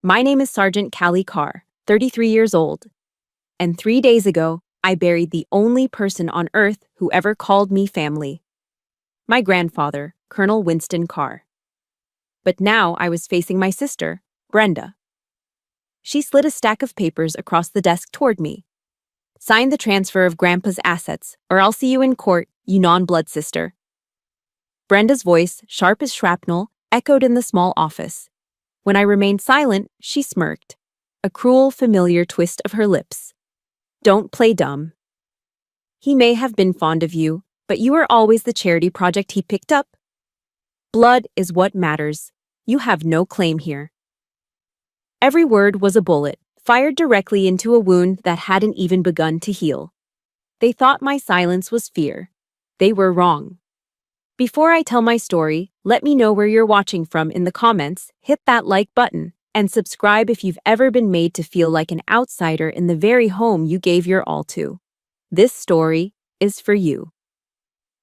My name is Sergeant Callie Carr, 33 years old, and 3 days ago, I buried the only person on Earth who ever called me family. My grandfather, Colonel Winston Carr. But now I was facing my sister, Brenda. She slid a stack of papers across the desk toward me. Sign the transfer of Grandpa's assets, or I'll see you in court, you non-blood sister. Brenda's voice, sharp as shrapnel, echoed in the small office. When I remained silent, she smirked, a cruel, familiar twist of her lips. Don't play dumb. He may have been fond of you, but you were always the charity project he picked up. Blood is what matters. You have no claim here. Every word was a bullet, fired directly into a wound that hadn't even begun to heal. They thought my silence was fear. They were wrong. Before I tell my story, let me know where you're watching from in the comments, hit that like button, and subscribe if you've ever been made to feel like an outsider in the very home you gave your all to. This story is for you.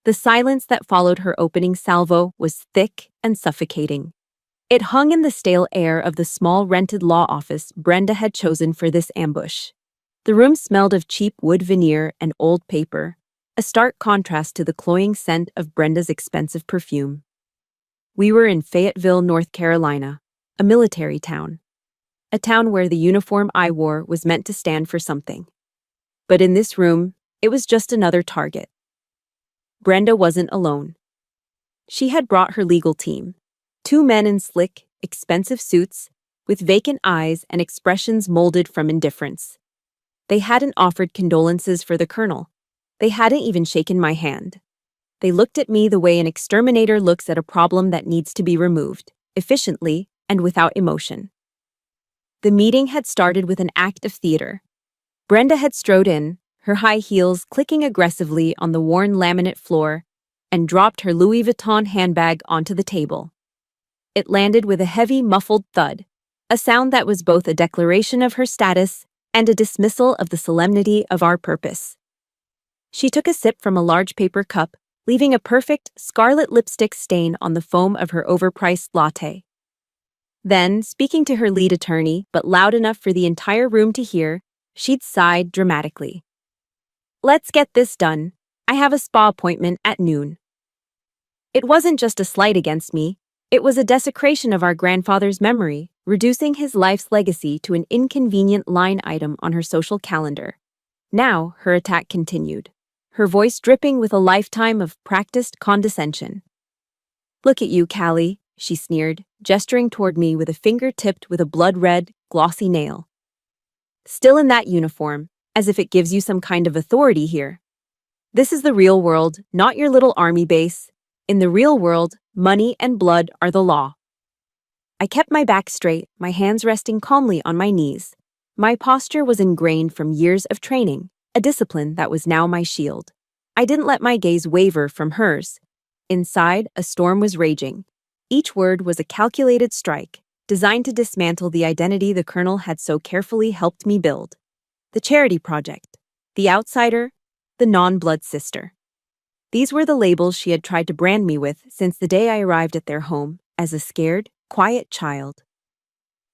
The silence that followed her opening salvo was thick and suffocating. It hung in the stale air of the small rented law office Brenda had chosen for this ambush. The room smelled of cheap wood veneer and old paper, a stark contrast to the cloying scent of Brenda's expensive perfume. We were in Fayetteville, North Carolina, a military town. A town where the uniform I wore was meant to stand for something. But in this room, it was just another target. Brenda wasn't alone. She had brought her legal team, 2 men in slick, expensive suits, with vacant eyes and expressions molded from indifference. They hadn't offered condolences for the colonel. They hadn't even shaken my hand. They looked at me the way an exterminator looks at a problem that needs to be removed, efficiently and without emotion. The meeting had started with an act of theater. Brenda had strode in, her high heels clicking aggressively on the worn laminate floor, and dropped her Louis Vuitton handbag onto the table. It landed with a heavy, muffled thud, a sound that was both a declaration of her status and a dismissal of the solemnity of our purpose. She took a sip from a large paper cup, leaving a perfect, scarlet lipstick stain on the foam of her overpriced latte. Then, speaking to her lead attorney, but loud enough for the entire room to hear, she'd sighed dramatically. Let's get this done. I have a spa appointment at noon. It wasn't just a slight against me. It was a desecration of our grandfather's memory, reducing his life's legacy to an inconvenient line item on her social calendar. Now, her attack continued, her voice dripping with a lifetime of practiced condescension. Look at you, Callie, she sneered, gesturing toward me with a finger tipped with a blood-red, glossy nail. Still in that uniform, as if it gives you some kind of authority here. This is the real world, not your little army base. In the real world, money and blood are the law. I kept my back straight, my hands resting calmly on my knees. My posture was ingrained from years of training, a discipline that was now my shield. I didn't let my gaze waver from hers. Inside, a storm was raging. Each word was a calculated strike, designed to dismantle the identity the colonel had so carefully helped me build. The charity project, the outsider, the non-blood sister. These were the labels she had tried to brand me with since the day I arrived at their home as a scared, quiet child.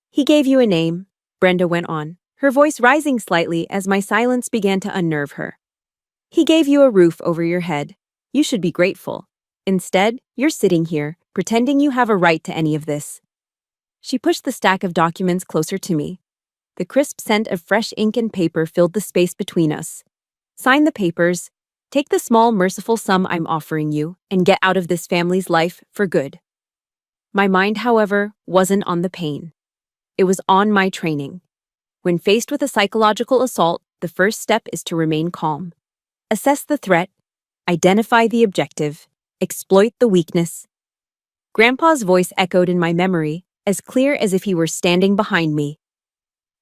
He gave you a name, Brenda went on, her voice rising slightly as my silence began to unnerve her. He gave you a roof over your head. You should be grateful. Instead, you're sitting here, pretending you have a right to any of this. She pushed the stack of documents closer to me. The crisp scent of fresh ink and paper filled the space between us. Sign the papers, take the small, merciful sum I'm offering you, and get out of this family's life for good. My mind, however, wasn't on the pain. It was on my training. When faced with a psychological assault, the first step is to remain calm. Assess the threat, identify the objective, exploit the weakness. Grandpa's voice echoed in my memory, as clear as if he were standing behind me.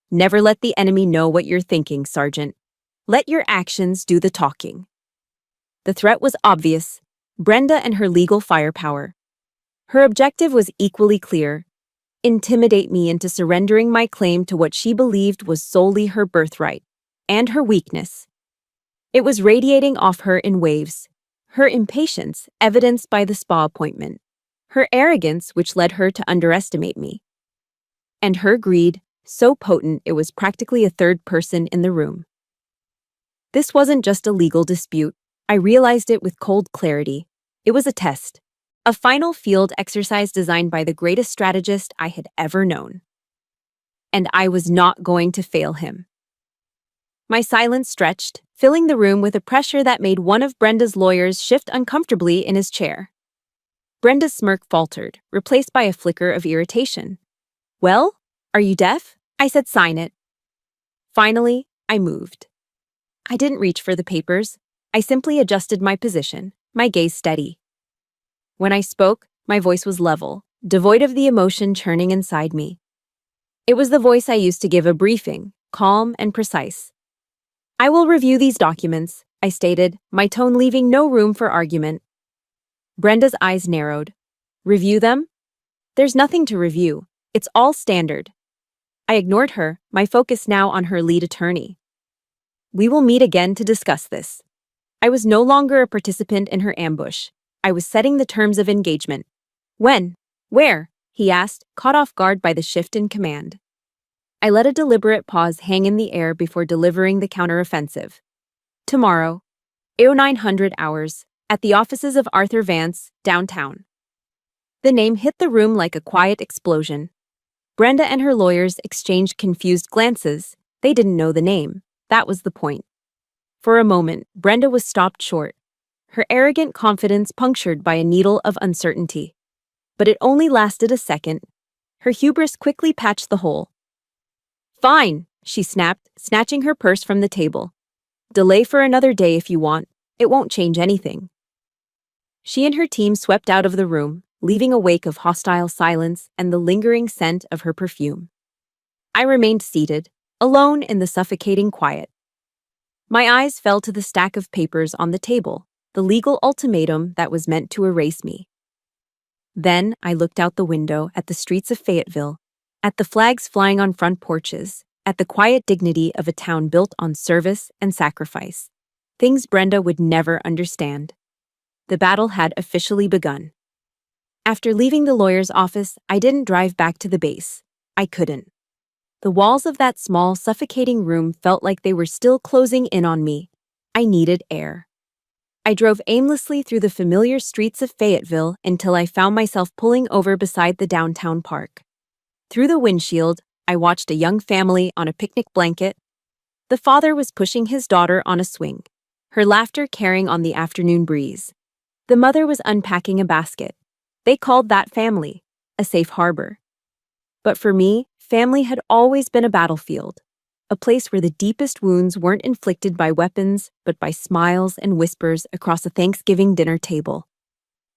Never let the enemy know what you're thinking, Sergeant. Let your actions do the talking. The threat was obvious, Brenda and her legal firepower. Her objective was equally clear, intimidate me into surrendering my claim to what she believed was solely her birthright, and her weakness. It was radiating off her in waves, her impatience evidenced by the spa appointment, her arrogance which led her to underestimate me. And her greed, so potent it was practically a third person in the room. This wasn't just a legal dispute. I realized it with cold clarity. It was a test. A final field exercise designed by the greatest strategist I had ever known. And I was not going to fail him. My silence stretched, filling the room with a pressure that made one of Brenda's lawyers shift uncomfortably in his chair. Brenda's smirk faltered, replaced by a flicker of irritation. "Well, are you deaf?" I said, "Sign it." Finally, I moved. I didn't reach for the papers. I simply adjusted my position, my gaze steady. When I spoke, my voice was level, devoid of the emotion churning inside me. It was the voice I used to give a briefing, calm and precise. "I will review these documents," I stated, my tone leaving no room for argument. Brenda's eyes narrowed. "Review them? There's nothing to review. It's all standard." I ignored her, my focus now on her lead attorney. "We will meet again to discuss this." I was no longer a participant in her ambush. I was setting the terms of engagement. "When? Where?" he asked, caught off guard by the shift in command. I let a deliberate pause hang in the air before delivering the counteroffensive. "Tomorrow, 0900 hours, at the offices of Arthur Vance, downtown." The name hit the room like a quiet explosion. Brenda and her lawyers exchanged confused glances. They didn't know the name. That was the point. For a moment, Brenda was stopped short, her arrogant confidence punctured by a needle of uncertainty. But it only lasted a second. Her hubris quickly patched the hole. "Fine," she snapped, snatching her purse from the table. "Delay for another day if you want. It won't change anything." She and her team swept out of the room, leaving a wake of hostile silence and the lingering scent of her perfume. I remained seated, alone in the suffocating quiet. My eyes fell to the stack of papers on the table, the legal ultimatum that was meant to erase me. Then I looked out the window at the streets of Fayetteville, at the flags flying on front porches, at the quiet dignity of a town built on service and sacrifice. Things Brenda would never understand. The battle had officially begun. After leaving the lawyer's office, I didn't drive back to the base. I couldn't. The walls of that small, suffocating room felt like they were still closing in on me. I needed air. I drove aimlessly through the familiar streets of Fayetteville until I found myself pulling over beside the downtown park. Through the windshield, I watched a young family on a picnic blanket. The father was pushing his daughter on a swing, her laughter carrying on the afternoon breeze. The mother was unpacking a basket. They called that family, a safe harbor. But for me, family had always been a battlefield, a place where the deepest wounds weren't inflicted by weapons, but by smiles and whispers across a Thanksgiving dinner table.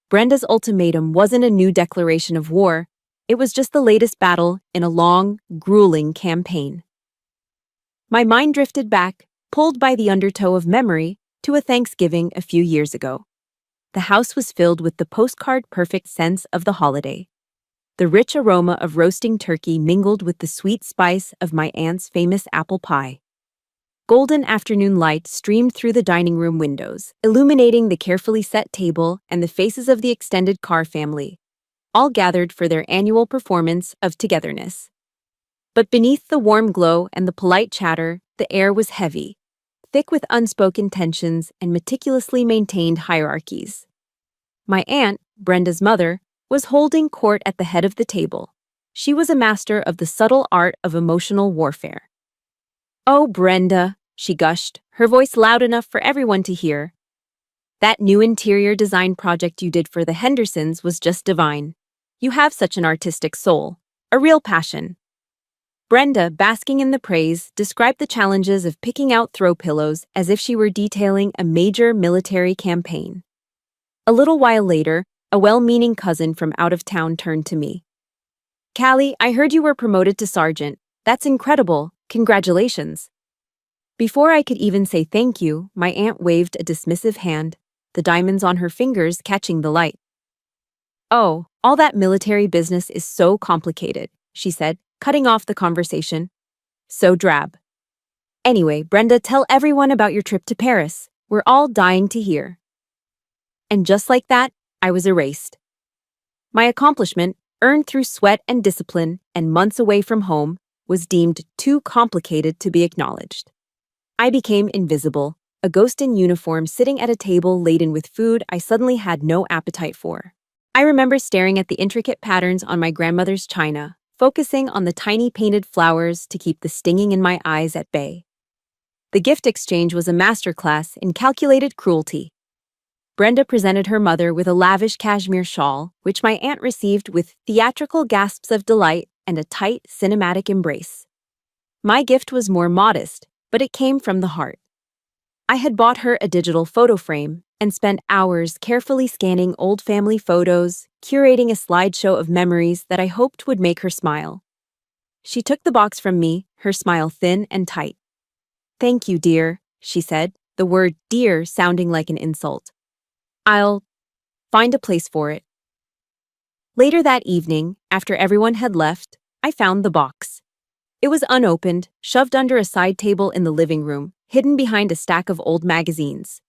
Brenda's ultimatum wasn't a new declaration of war. It was just the latest battle in a long, grueling campaign. My mind drifted back, pulled by the undertow of memory, to a Thanksgiving a few years ago. The house was filled with the postcard-perfect sense of the holiday. The rich aroma of roasting turkey mingled with the sweet spice of my aunt's famous apple pie. Golden afternoon light streamed through the dining room windows, illuminating the carefully set table and the faces of the extended Carr family, all gathered for their annual performance of togetherness. But beneath the warm glow and the polite chatter, the air was heavy, thick with unspoken tensions and meticulously maintained hierarchies. My aunt, Brenda's mother, was holding court at the head of the table. She was a master of the subtle art of emotional warfare. "Oh, Brenda," she gushed, her voice loud enough for everyone to hear. "That new interior design project you did for the Hendersons was just divine. You have such an artistic soul, a real passion." Brenda, basking in the praise, described the challenges of picking out throw pillows as if she were detailing a major military campaign. A little while later, a well-meaning cousin from out of town turned to me. "Callie, I heard you were promoted to sergeant. That's incredible. Congratulations." Before I could even say thank you, my aunt waved a dismissive hand, the diamonds on her fingers catching the light. "Oh, all that military business is so complicated," she said, cutting off the conversation. "So drab. Anyway, Brenda, tell everyone about your trip to Paris. We're all dying to hear." And just like that, I was erased. My accomplishment, earned through sweat and discipline and months away from home, was deemed too complicated to be acknowledged. I became invisible, a ghost in uniform sitting at a table laden with food I suddenly had no appetite for. I remember staring at the intricate patterns on my grandmother's china, focusing on the tiny painted flowers to keep the stinging in my eyes at bay. The gift exchange was a masterclass in calculated cruelty. Brenda presented her mother with a lavish cashmere shawl, which my aunt received with theatrical gasps of delight and a tight, cinematic embrace. My gift was more modest, but it came from the heart. I had bought her a digital photo frame and spent hours carefully scanning old family photos, curating a slideshow of memories that I hoped would make her smile. She took the box from me, her smile thin and tight. "Thank you, dear," she said, the word dear sounding like an insult. "I'll find a place for it." Later that evening, after everyone had left, I found the box. It was unopened, shoved under a side table in the living room, hidden behind a stack of old magazines.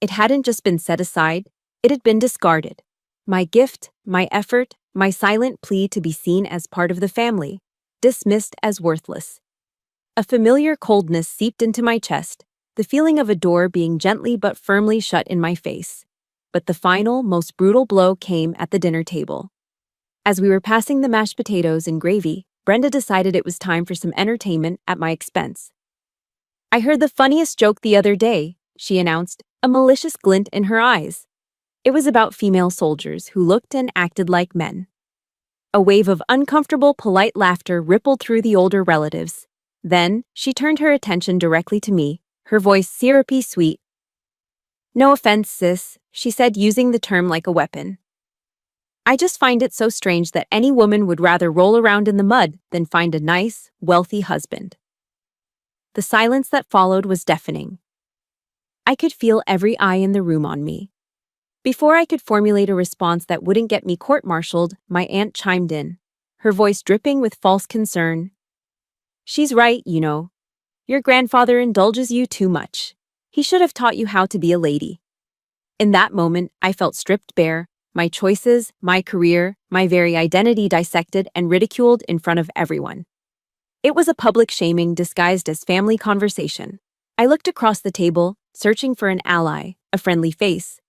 It hadn't just been set aside, it had been discarded. My gift, my effort, my silent plea to be seen as part of the family, dismissed as worthless. A familiar coldness seeped into my chest, the feeling of a door being gently but firmly shut in my face. But the final, most brutal blow came at the dinner table. As we were passing the mashed potatoes and gravy, Brenda decided it was time for some entertainment at my expense. "I heard the funniest joke the other day," she announced, a malicious glint in her eyes. It was about female soldiers who looked and acted like men. A wave of uncomfortable, polite laughter rippled through the older relatives. Then, she turned her attention directly to me, her voice syrupy sweet. "No offense, sis," she said, using the term like a weapon. "I just find it so strange that any woman would rather roll around in the mud than find a nice, wealthy husband." The silence that followed was deafening. I could feel every eye in the room on me. Before I could formulate a response that wouldn't get me court-martialed, my aunt chimed in, her voice dripping with false concern. "She's right, you know. Your grandfather indulges you too much. He should have taught you how to be a lady." In that moment, I felt stripped bare, my choices, my career, my very identity dissected and ridiculed in front of everyone. It was a public shaming disguised as family conversation. I looked across the table, searching for an ally, a friendly face.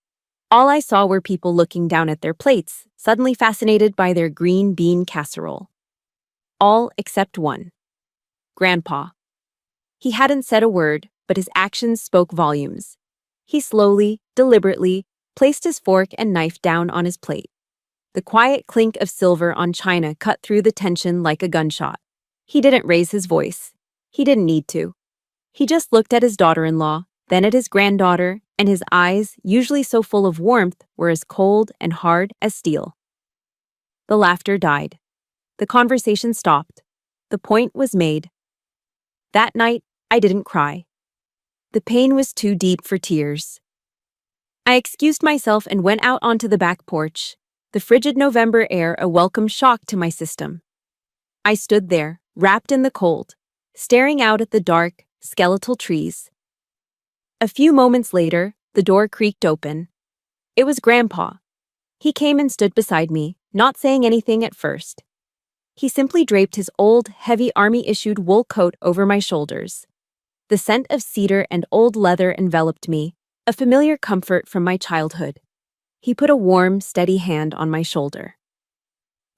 All I saw were people looking down at their plates, suddenly fascinated by their green bean casserole. All except one. Grandpa. He hadn't said a word, but his actions spoke volumes. He slowly, deliberately, placed his fork and knife down on his plate. The quiet clink of silver on china cut through the tension like a gunshot. He didn't raise his voice. He didn't need to. He just looked at his daughter-in-law, then at his granddaughter, and his eyes, usually so full of warmth, were as cold and hard as steel. The laughter died. The conversation stopped. The point was made. That night, I didn't cry. The pain was too deep for tears. I excused myself and went out onto the back porch, the frigid November air a welcome shock to my system. I stood there, wrapped in the cold, staring out at the dark, skeletal trees. A few moments later, the door creaked open. It was Grandpa. He came and stood beside me, not saying anything at first. He simply draped his old, heavy army-issued wool coat over my shoulders. The scent of cedar and old leather enveloped me, a familiar comfort from my childhood. He put a warm, steady hand on my shoulder.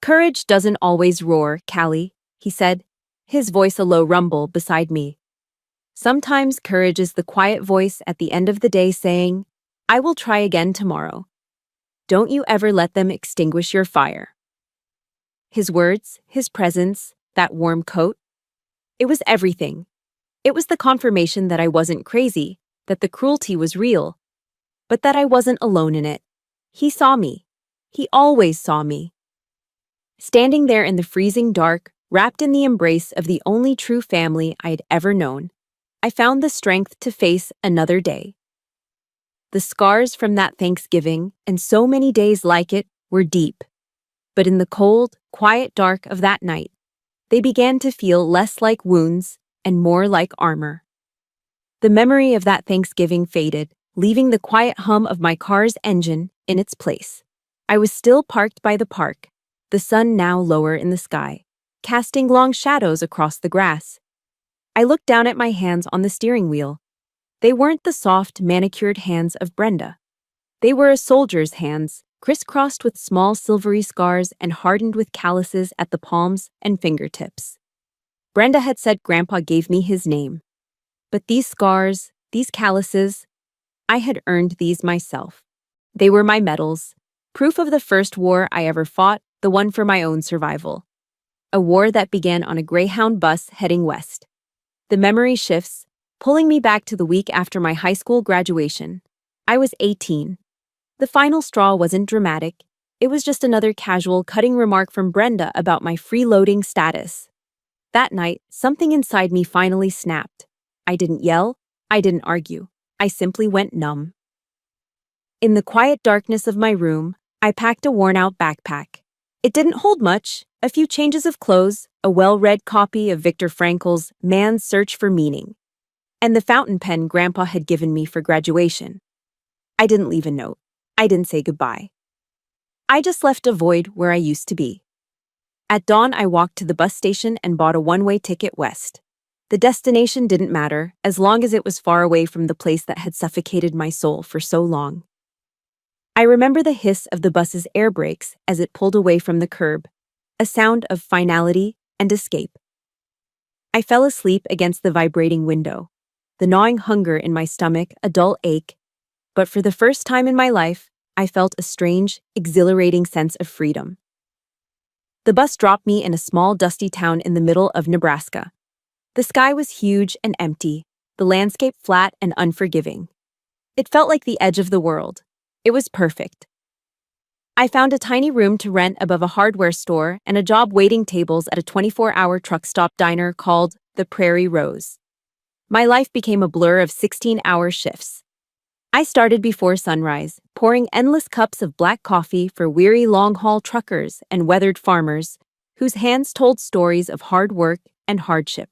"Courage doesn't always roar, Callie," he said, his voice a low rumble beside me. "Sometimes courage is the quiet voice at the end of the day saying, 'I will try again tomorrow.' Don't you ever let them extinguish your fire." His words, his presence, that warm coat. It was everything. It was the confirmation that I wasn't crazy, that the cruelty was real, but that I wasn't alone in it. He saw me. He always saw me. Standing there in the freezing dark, wrapped in the embrace of the only true family I had ever known, I found the strength to face another day. The scars from that Thanksgiving, and so many days like it, were deep. But in the cold, quiet dark of that night, they began to feel less like wounds and more like armor. The memory of that Thanksgiving faded, leaving the quiet hum of my car's engine in its place. I was still parked by the park, the sun now lower in the sky, casting long shadows across the grass. I looked down at my hands on the steering wheel. They weren't the soft, manicured hands of Brenda. They were a soldier's hands, crisscrossed with small silvery scars and hardened with calluses at the palms and fingertips. Brenda had said Grandpa gave me his name. But these scars, these calluses, I had earned these myself. They were my medals, proof of the first war I ever fought, the one for my own survival. A war that began on a Greyhound bus heading west. The memory shifts, pulling me back to the week after my high school graduation. I was 18. The final straw wasn't dramatic. It was just another casual, cutting remark from Brenda about my freeloading status. That night, something inside me finally snapped. I didn't yell. I didn't argue. I simply went numb. In the quiet darkness of my room, I packed a worn-out backpack. It didn't hold much, a few changes of clothes, a well-read copy of Viktor Frankl's Man's Search for Meaning, and the fountain pen Grandpa had given me for graduation. I didn't leave a note. I didn't say goodbye. I just left a void where I used to be. At dawn, I walked to the bus station and bought a one-way ticket west. The destination didn't matter, as long as it was far away from the place that had suffocated my soul for so long. I remember the hiss of the bus's air brakes as it pulled away from the curb, a sound of finality and escape. I fell asleep against the vibrating window, the gnawing hunger in my stomach a dull ache, but for the first time in my life, I felt a strange, exhilarating sense of freedom. The bus dropped me in a small, dusty town in the middle of Nebraska. The sky was huge and empty, the landscape flat and unforgiving. It felt like the edge of the world. It was perfect. I found a tiny room to rent above a hardware store and a job waiting tables at a 24-hour truck stop diner called the Prairie Rose. My life became a blur of 16-hour shifts. I started before sunrise, pouring endless cups of black coffee for weary long-haul truckers and weathered farmers whose hands told stories of hard work and hardship.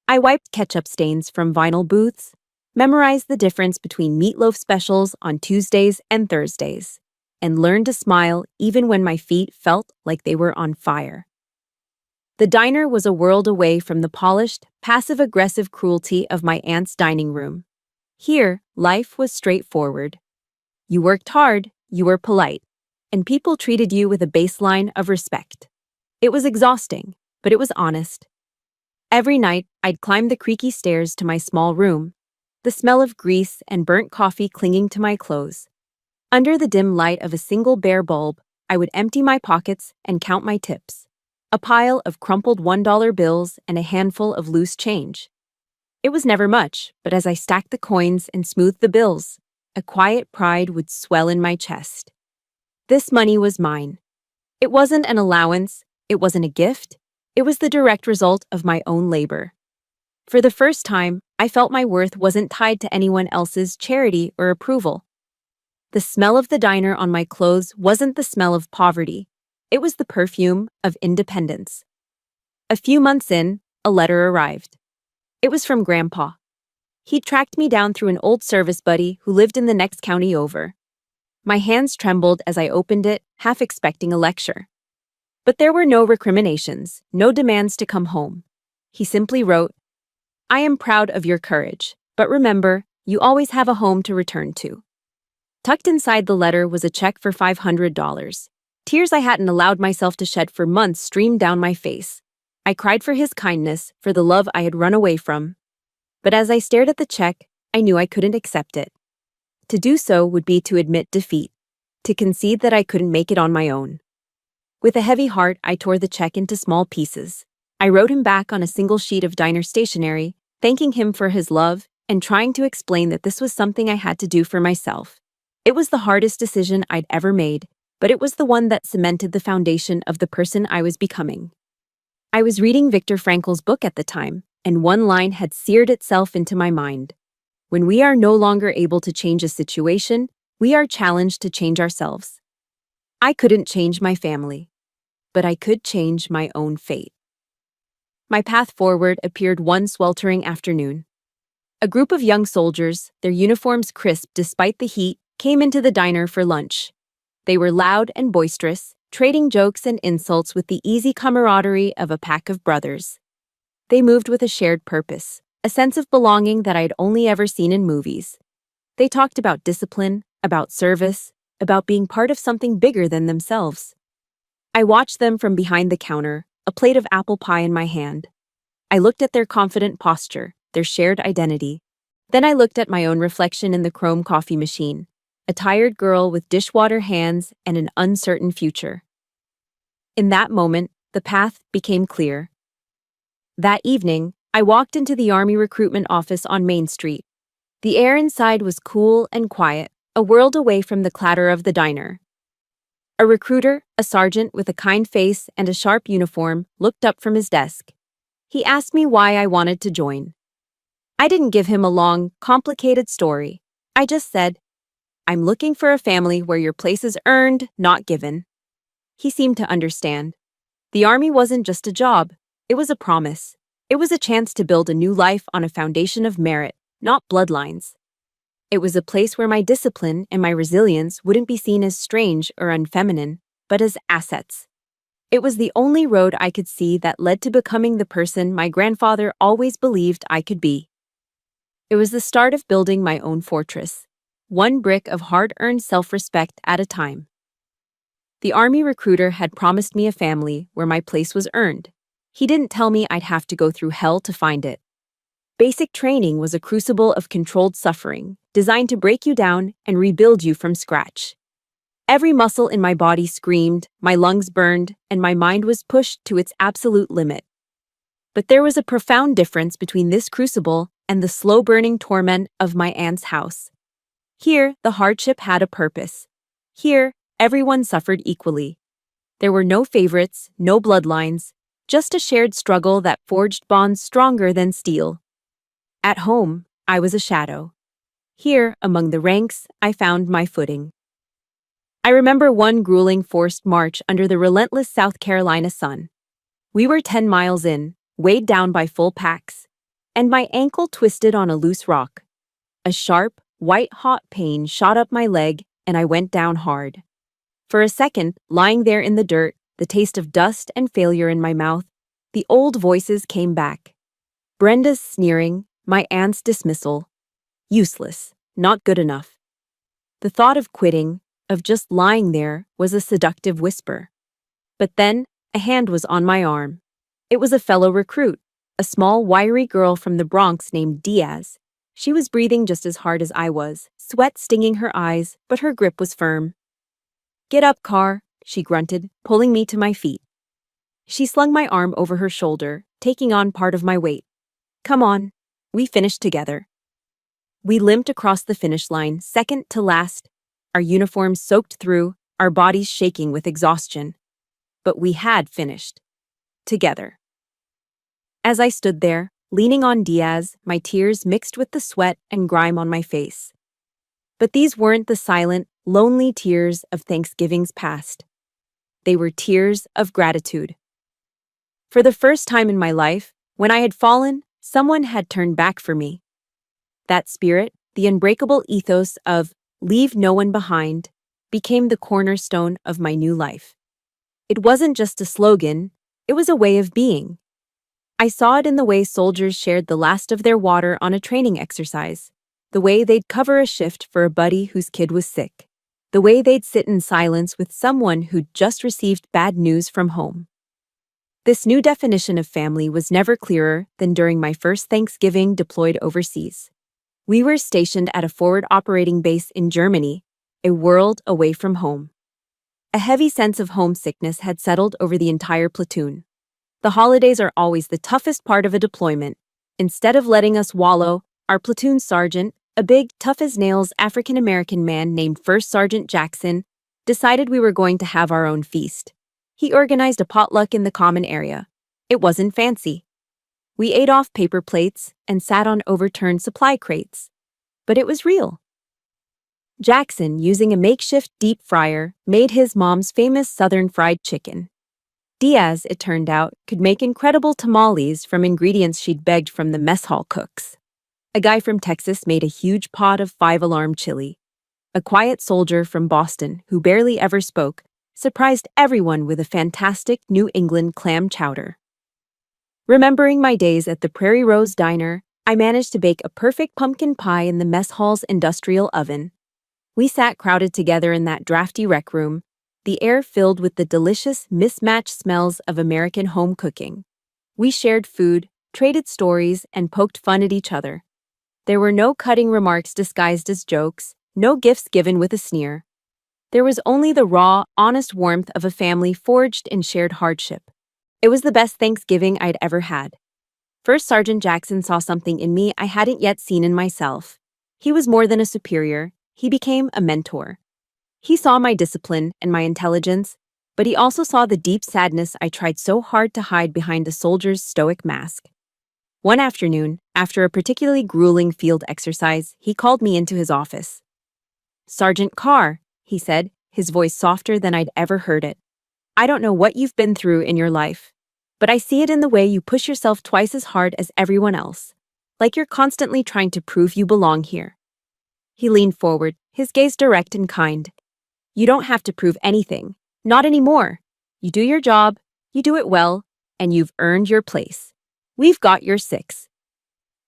I wiped ketchup stains from vinyl booths, memorized the difference between meatloaf specials on Tuesdays and Thursdays, and learned to smile even when my feet felt like they were on fire. The diner was a world away from the polished, passive-aggressive cruelty of my aunt's dining room. Here, life was straightforward. You worked hard, you were polite, and people treated you with a baseline of respect. It was exhausting, but it was honest. Every night, I'd climb the creaky stairs to my small room, the smell of grease and burnt coffee clinging to my clothes. Under the dim light of a single bare bulb, I would empty my pockets and count my tips, a pile of crumpled $1 bills and a handful of loose change. It was never much, but as I stacked the coins and smoothed the bills, a quiet pride would swell in my chest. This money was mine. It wasn't an allowance, it wasn't a gift, it was the direct result of my own labor. For the first time, I felt my worth wasn't tied to anyone else's charity or approval. The smell of the diner on my clothes wasn't the smell of poverty. It was the perfume of independence. A few months in, a letter arrived. It was from Grandpa. He'd tracked me down through an old service buddy who lived in the next county over. My hands trembled as I opened it, half expecting a lecture. But there were no recriminations, no demands to come home. He simply wrote, "I am proud of your courage, but remember, you always have a home to return to." Tucked inside the letter was a check for $500. Tears I hadn't allowed myself to shed for months streamed down my face. I cried for his kindness, for the love I had run away from. But as I stared at the check, I knew I couldn't accept it. To do so would be to admit defeat, to concede that I couldn't make it on my own. With a heavy heart, I tore the check into small pieces. I wrote him back on a single sheet of diner stationery, thanking him for his love and trying to explain that this was something I had to do for myself. It was the hardest decision I'd ever made, but it was the one that cemented the foundation of the person I was becoming. I was reading Viktor Frankl's book at the time, and one line had seared itself into my mind. When we are no longer able to change a situation, we are challenged to change ourselves. I couldn't change my family, but I could change my own fate. My path forward appeared one sweltering afternoon. A group of young soldiers, their uniforms crisp despite the heat, came into the diner for lunch. They were loud and boisterous, trading jokes and insults with the easy camaraderie of a pack of brothers. They moved with a shared purpose, a sense of belonging that I'd only ever seen in movies. They talked about discipline, about service, about being part of something bigger than themselves. I watched them from behind the counter, a plate of apple pie in my hand. I looked at their confident posture, their shared identity. Then I looked at my own reflection in the chrome coffee machine, a tired girl with dishwater hands and an uncertain future. In that moment, the path became clear. That evening, I walked into the Army recruitment office on Main Street. The air inside was cool and quiet, a world away from the clatter of the diner. A recruiter, a sergeant with a kind face and a sharp uniform, looked up from his desk. He asked me why I wanted to join. I didn't give him a long, complicated story. I just said, "I'm looking for a family where your place is earned, not given." He seemed to understand. The Army wasn't just a job, it was a promise. It was a chance to build a new life on a foundation of merit, not bloodlines. It was a place where my discipline and my resilience wouldn't be seen as strange or unfeminine, but as assets. It was the only road I could see that led to becoming the person my grandfather always believed I could be. It was the start of building my own fortress, one brick of hard-earned self-respect at a time. The Army recruiter had promised me a family where my place was earned. He didn't tell me I'd have to go through hell to find it. Basic training was a crucible of controlled suffering, designed to break you down and rebuild you from scratch. Every muscle in my body screamed, my lungs burned, and my mind was pushed to its absolute limit. But there was a profound difference between this crucible and the slow-burning torment of my aunt's house. Here, the hardship had a purpose. Here, everyone suffered equally. There were no favorites, no bloodlines, just a shared struggle that forged bonds stronger than steel. At home, I was a shadow. Here, among the ranks, I found my footing. I remember one grueling forced march under the relentless South Carolina sun. We were 10 miles in, weighed down by full packs, and my ankle twisted on a loose rock. A sharp, white-hot pain shot up my leg, and I went down hard. For a second, lying there in the dirt, the taste of dust and failure in my mouth, the old voices came back. Brenda's sneering, my aunt's dismissal. Useless, not good enough. The thought of quitting, of just lying there, was a seductive whisper. But then, a hand was on my arm. It was a fellow recruit, a small, wiry girl from the Bronx named Diaz. She was breathing just as hard as I was, sweat stinging her eyes, but her grip was firm. "Get up, Car," she grunted, pulling me to my feet. She slung my arm over her shoulder, taking on part of my weight. "Come on." We finished together. We limped across the finish line, second to last, our uniforms soaked through, our bodies shaking with exhaustion. But we had finished. Together. As I stood there, leaning on Diaz, my tears mixed with the sweat and grime on my face. But these weren't the silent, lonely tears of Thanksgivings past. They were tears of gratitude. For the first time in my life, when I had fallen, someone had turned back for me. That spirit, the unbreakable ethos of "leave no one behind," became the cornerstone of my new life. It wasn't just a slogan, it was a way of being. I saw it in the way soldiers shared the last of their water on a training exercise, the way they'd cover a shift for a buddy whose kid was sick, the way they'd sit in silence with someone who'd just received bad news from home. This new definition of family was never clearer than during my first Thanksgiving deployed overseas. We were stationed at a forward operating base in Germany, a world away from home. A heavy sense of homesickness had settled over the entire platoon. The holidays are always the toughest part of a deployment. Instead of letting us wallow, our platoon sergeant, a big, tough-as-nails African-American man named First Sergeant Jackson, decided we were going to have our own feast. He organized a potluck in the common area. It wasn't fancy. We ate off paper plates and sat on overturned supply crates. But it was real. Jackson, using a makeshift deep fryer, made his mom's famous Southern fried chicken. Diaz, it turned out, could make incredible tamales from ingredients she'd begged from the mess hall cooks. A guy from Texas made a huge pot of five-alarm chili. A quiet soldier from Boston, who barely ever spoke, surprised everyone with a fantastic New England clam chowder. Remembering my days at the Prairie Rose Diner, I managed to bake a perfect pumpkin pie in the mess hall's industrial oven. We sat crowded together in that drafty rec room, the air filled with the delicious, mismatched smells of American home cooking. We shared food, traded stories, and poked fun at each other. There were no cutting remarks disguised as jokes, no gifts given with a sneer. There was only the raw, honest warmth of a family forged in shared hardship. It was the best Thanksgiving I'd ever had. First Sergeant Jackson saw something in me I hadn't yet seen in myself. He was more than a superior, he became a mentor. He saw my discipline and my intelligence, but he also saw the deep sadness I tried so hard to hide behind a soldier's stoic mask. One afternoon, after a particularly grueling field exercise, he called me into his office. "Sergeant Carr," he said, his voice softer than I'd ever heard it. "I don't know what you've been through in your life, but I see it in the way you push yourself twice as hard as everyone else, like you're constantly trying to prove you belong here." He leaned forward, his gaze direct and kind. "You don't have to prove anything. Not anymore. You do your job, you do it well, and you've earned your place. We've got your six."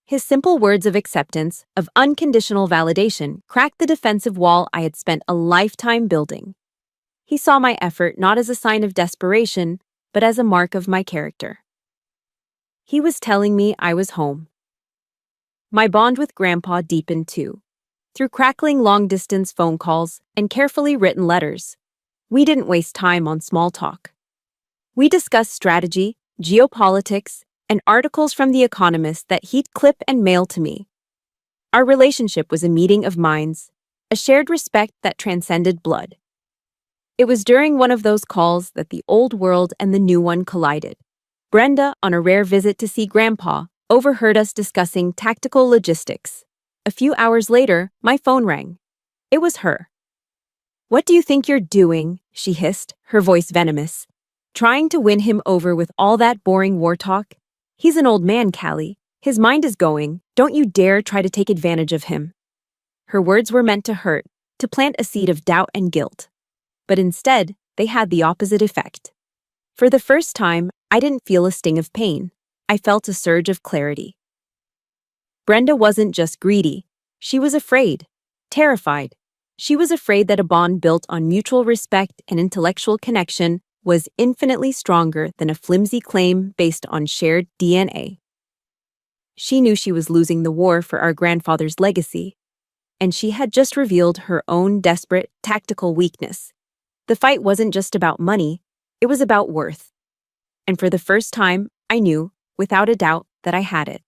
His simple words of acceptance, of unconditional validation, cracked the defensive wall I had spent a lifetime building. He saw my effort not as a sign of desperation, but as a mark of my character. He was telling me I was home. My bond with Grandpa deepened too, through crackling long-distance phone calls and carefully written letters. We didn't waste time on small talk. We discussed strategy, geopolitics, and articles from The Economist that he'd clip and mail to me. Our relationship was a meeting of minds, a shared respect that transcended blood. It was during one of those calls that the old world and the new one collided. Brenda, on a rare visit to see Grandpa, overheard us discussing tactical logistics. A few hours later, my phone rang. It was her. "What do you think you're doing?" she hissed, her voice venomous. "Trying to win him over with all that boring war talk? He's an old man, Callie. His mind is going. Don't you dare try to take advantage of him." Her words were meant to hurt, to plant a seed of doubt and guilt. But instead, they had the opposite effect. For the first time, I didn't feel a sting of pain. I felt a surge of clarity. Brenda wasn't just greedy. She was afraid, terrified. She was afraid that a bond built on mutual respect and intellectual connection was infinitely stronger than a flimsy claim based on shared DNA. She knew she was losing the war for our grandfather's legacy, and she had just revealed her own desperate, tactical weakness. The fight wasn't just about money, it was about worth. And for the first time, I knew, without a doubt, that I had it.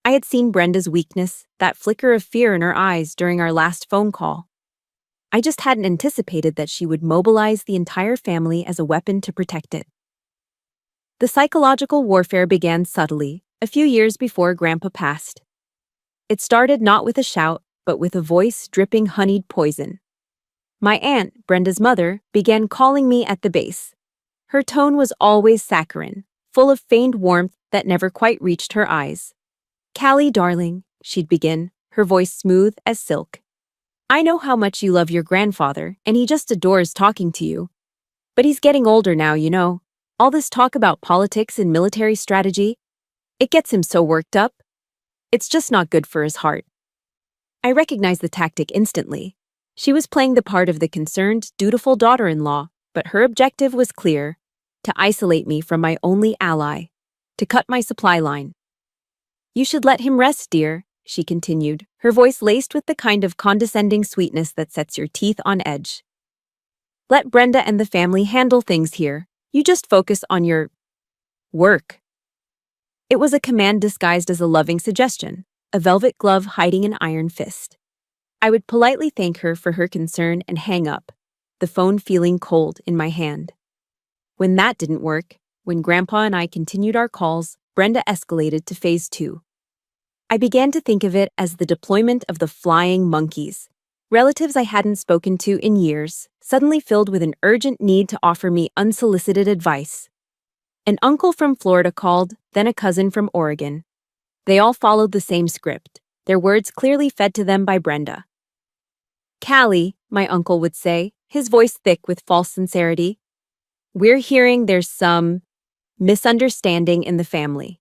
I had seen Brenda's weakness, that flicker of fear in her eyes during our last phone call. I just hadn't anticipated that she would mobilize the entire family as a weapon to protect it. The psychological warfare began subtly, a few years before Grandpa passed. It started not with a shout, but with a voice dripping honeyed poison. My aunt, Brenda's mother, began calling me at the base. Her tone was always saccharine, full of feigned warmth that never quite reached her eyes. "Callie, darling," she'd begin, her voice smooth as silk. "I know how much you love your grandfather, and he just adores talking to you. But he's getting older now, you know. All this talk about politics and military strategy, it gets him so worked up. It's just not good for his heart." I recognized the tactic instantly. She was playing the part of the concerned, dutiful daughter-in-law, but her objective was clear: to isolate me from my only ally, to cut my supply line. "You should let him rest, dear," she continued, her voice laced with the kind of condescending sweetness that sets your teeth on edge. "Let Brenda and the family handle things here. You just focus on your work." It was a command disguised as a loving suggestion, a velvet glove hiding an iron fist. I would politely thank her for her concern and hang up, the phone feeling cold in my hand. When that didn't work, when Grandpa and I continued our calls, Brenda escalated to phase 2. I began to think of it as the deployment of the flying monkeys. Relatives I hadn't spoken to in years, suddenly filled with an urgent need to offer me unsolicited advice. An uncle from Florida called, then a cousin from Oregon. They all followed the same script, their words clearly fed to them by Brenda. "Callie," my uncle would say, his voice thick with false sincerity. "We're hearing there's some misunderstanding in the family.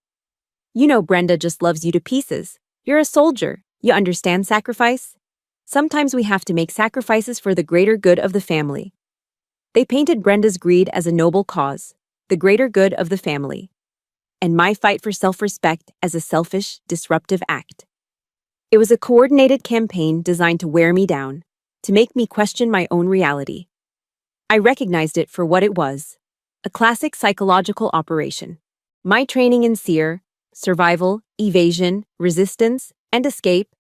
You know Brenda just loves you to pieces. You're a soldier. You understand sacrifice? Sometimes we have to make sacrifices for the greater good of the family." They painted Brenda's greed as a noble cause, the greater good of the family, and my fight for self-respect as a selfish, disruptive act. It was a coordinated campaign designed to wear me down, to make me question my own reality. I recognized it for what it was, a classic psychological operation. My training in SEER, survival, evasion, resistance, and escape,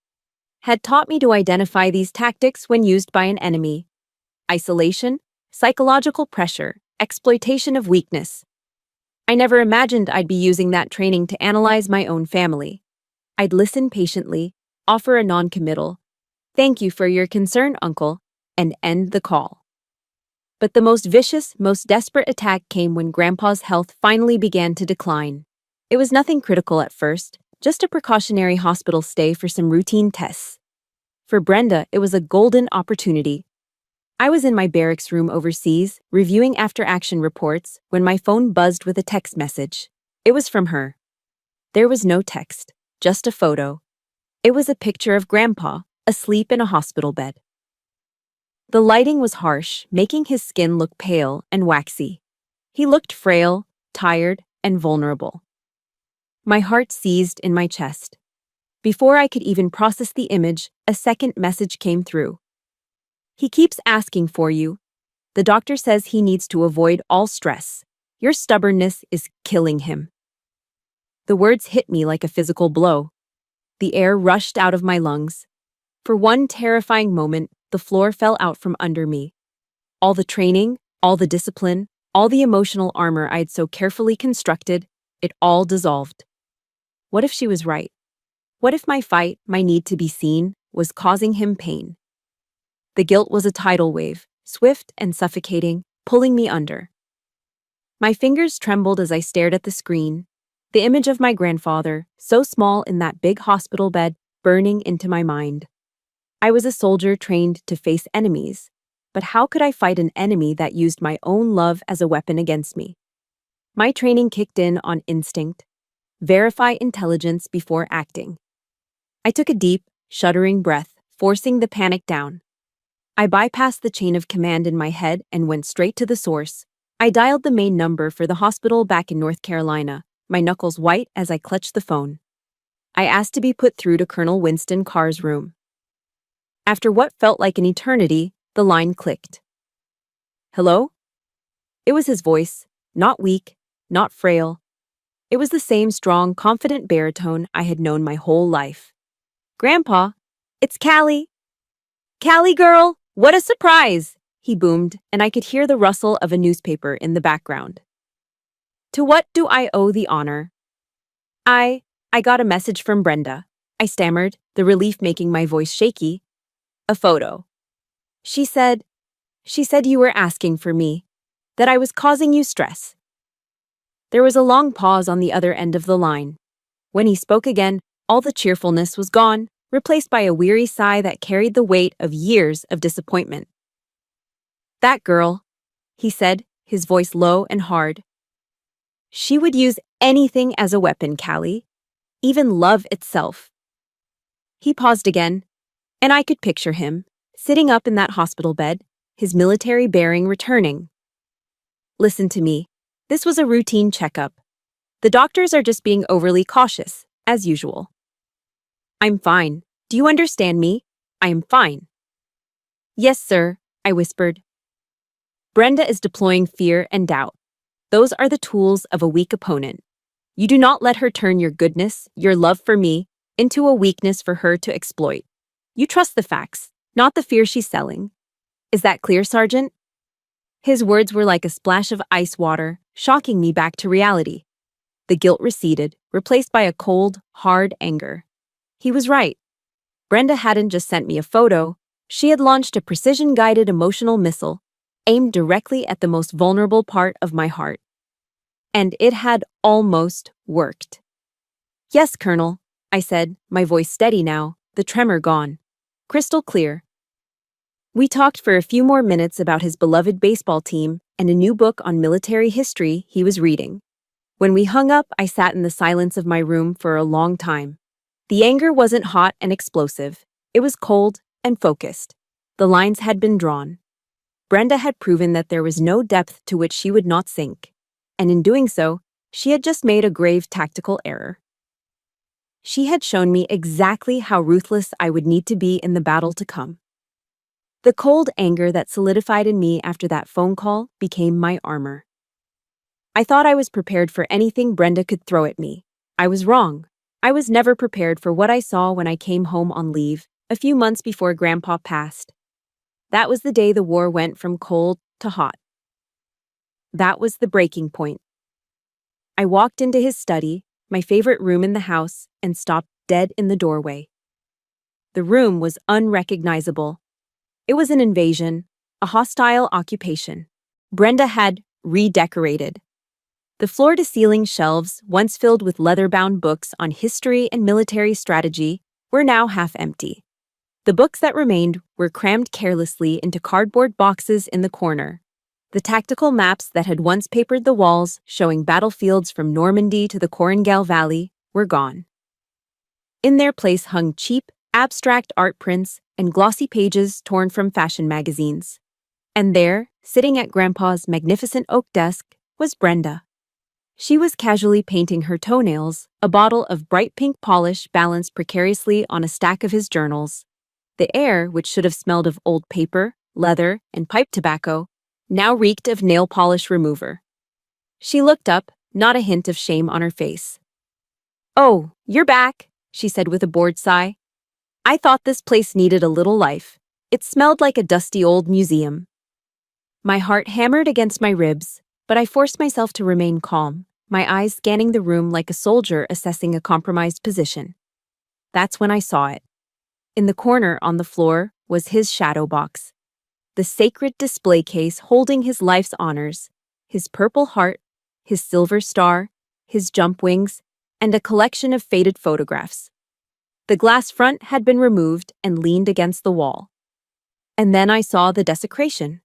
had taught me to identify these tactics when used by an enemy. Isolation, psychological pressure, exploitation of weakness. I never imagined I'd be using that training to analyze my own family. I'd listen patiently, offer a non-committal, "Thank you for your concern, uncle," and end the call. But the most vicious, most desperate attack came when Grandpa's health finally began to decline. It was nothing critical at first, just a precautionary hospital stay for some routine tests. For Brenda, it was a golden opportunity. I was in my barracks room overseas, reviewing after-action reports, when my phone buzzed with a text message. It was from her. There was no text, just a photo. It was a picture of Grandpa, asleep in a hospital bed. The lighting was harsh, making his skin look pale and waxy. He looked frail, tired, and vulnerable. My heart seized in my chest. Before I could even process the image, a second message came through. "He keeps asking for you. The doctor says he needs to avoid all stress. Your stubbornness is killing him." The words hit me like a physical blow. The air rushed out of my lungs. For one terrifying moment, the floor fell out from under me. All the training, all the discipline, all the emotional armor I had so carefully constructed, it all dissolved. What if she was right? What if my fight, my need to be seen, was causing him pain? The guilt was a tidal wave, swift and suffocating, pulling me under. My fingers trembled as I stared at the screen, the image of my grandfather, so small in that big hospital bed, burning into my mind. I was a soldier trained to face enemies, but how could I fight an enemy that used my own love as a weapon against me? My training kicked in on instinct. Verify intelligence before acting. I took a deep, shuddering breath, forcing the panic down. I bypassed the chain of command in my head and went straight to the source. I dialed the main number for the hospital back in North Carolina, my knuckles white as I clutched the phone. I asked to be put through to Colonel Winston Carr's room. After what felt like an eternity, the line clicked. "Hello?" It was his voice, not weak, not frail. It was the same strong, confident baritone I had known my whole life. "Grandpa, it's Callie." "Callie girl, what a surprise!" he boomed, and I could hear the rustle of a newspaper in the background. "To what do I owe the honor?" I got a message from Brenda," I stammered, the relief making my voice shaky. "A photo. She said you were asking for me, that I was causing you stress." There was a long pause on the other end of the line. When he spoke again, all the cheerfulness was gone, replaced by a weary sigh that carried the weight of years of disappointment. "That girl," he said, his voice low and hard. "She would use anything as a weapon, Callie, even love itself." He paused again, and I could picture him, sitting up in that hospital bed, his military bearing returning. "Listen to me. This was a routine checkup. The doctors are just being overly cautious, as usual." "I'm fine. Do you understand me? I am fine." "Yes, sir," I whispered. "Brenda is deploying fear and doubt. Those are the tools of a weak opponent. You do not let her turn your goodness, your love for me, into a weakness for her to exploit. You trust the facts, not the fear she's selling. Is that clear, Sergeant?" His words were like a splash of ice water, shocking me back to reality. The guilt receded, replaced by a cold, hard anger. He was right. Brenda hadn't just sent me a photo, she had launched a precision-guided emotional missile, aimed directly at the most vulnerable part of my heart. And it had almost worked. "Yes, Colonel," I said, my voice steady now, the tremor gone. Crystal clear. We talked for a few more minutes about his beloved baseball team and a new book on military history he was reading. When we hung up, I sat in the silence of my room for a long time. The anger wasn't hot and explosive. It was cold and focused. The lines had been drawn. Brenda had proven that there was no depth to which she would not sink. And in doing so, she had just made a grave tactical error. She had shown me exactly how ruthless I would need to be in the battle to come. The cold anger that solidified in me after that phone call became my armor. I thought I was prepared for anything Brenda could throw at me. I was wrong. I was never prepared for what I saw when I came home on leave, a few months before Grandpa passed. That was the day the war went from cold to hot. That was the breaking point. I walked into his study, my favorite room in the house, and stopped dead in the doorway. The room was unrecognizable. It was an invasion, a hostile occupation. Brenda had redecorated. The floor-to-ceiling shelves, once filled with leather-bound books on history and military strategy, were now half empty. The books that remained were crammed carelessly into cardboard boxes in the corner. The tactical maps that had once papered the walls, showing battlefields from Normandy to the Korengal Valley, were gone. In their place hung cheap, abstract art prints and glossy pages torn from fashion magazines. And there, sitting at Grandpa's magnificent oak desk, was Brenda. She was casually painting her toenails, a bottle of bright pink polish balanced precariously on a stack of his journals. The air, which should have smelled of old paper, leather, and pipe tobacco, now reeked of nail polish remover. She looked up, not a hint of shame on her face. "Oh, you're back," she said with a bored sigh. "I thought this place needed a little life. It smelled like a dusty old museum." My heart hammered against my ribs, but I forced myself to remain calm, my eyes scanning the room like a soldier assessing a compromised position. That's when I saw it. In the corner on the floor was his shadow box, the sacred display case holding his life's honors, his Purple Heart, his Silver Star, his jump wings, and a collection of faded photographs. The glass front had been removed and leaned against the wall. And then I saw the desecration.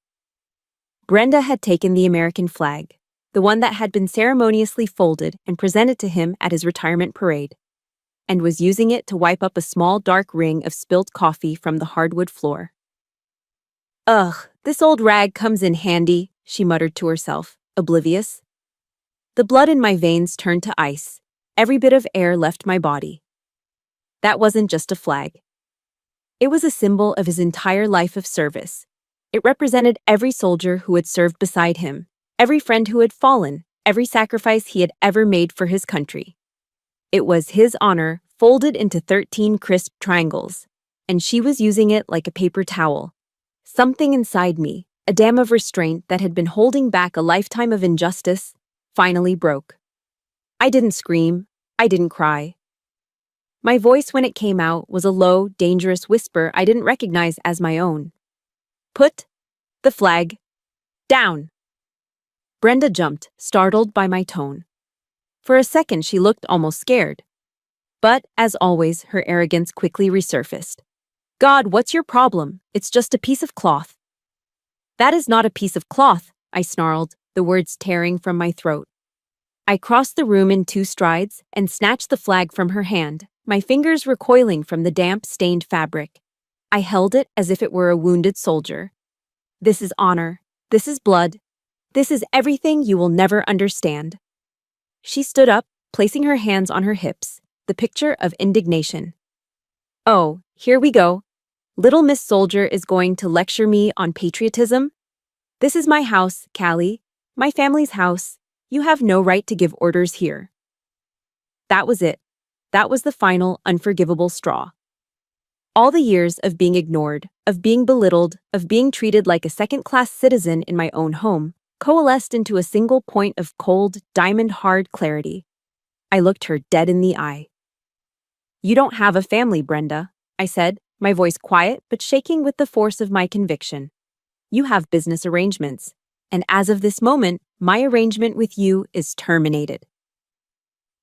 Brenda had taken the American flag, the one that had been ceremoniously folded and presented to him at his retirement parade, and was using it to wipe up a small dark ring of spilled coffee from the hardwood floor. "Ugh, this old rag comes in handy," she muttered to herself, oblivious. The blood in my veins turned to ice. Every bit of air left my body. That wasn't just a flag. It was a symbol of his entire life of service. It represented every soldier who had served beside him, every friend who had fallen, every sacrifice he had ever made for his country. It was his honor folded into 13 crisp triangles, and she was using it like a paper towel. Something inside me, a dam of restraint that had been holding back a lifetime of injustice, finally broke. I didn't scream. I didn't cry. My voice when it came out was a low, dangerous whisper I didn't recognize as my own. "Put the flag down." Brenda jumped, startled by my tone. For a second, she looked almost scared. But, as always, her arrogance quickly resurfaced. "God, what's your problem? It's just a piece of cloth." "That is not a piece of cloth," I snarled, the words tearing from my throat. I crossed the room in 2 strides and snatched the flag from her hand, my fingers recoiling from the damp, stained fabric. I held it as if it were a wounded soldier. "This is honor. This is blood. This is everything you will never understand." She stood up, placing her hands on her hips, the picture of indignation. "Oh, here we go. Little Miss Soldier is going to lecture me on patriotism? This is my house, Callie. My family's house. You have no right to give orders here." That was it. That was the final, unforgivable straw. All the years of being ignored, of being belittled, of being treated like a second-class citizen in my own home, coalesced into a single point of cold, diamond-hard clarity. I looked her dead in the eye. "You don't have a family, Brenda," I said, my voice quiet but shaking with the force of my conviction. "You have business arrangements, and as of this moment, my arrangement with you is terminated."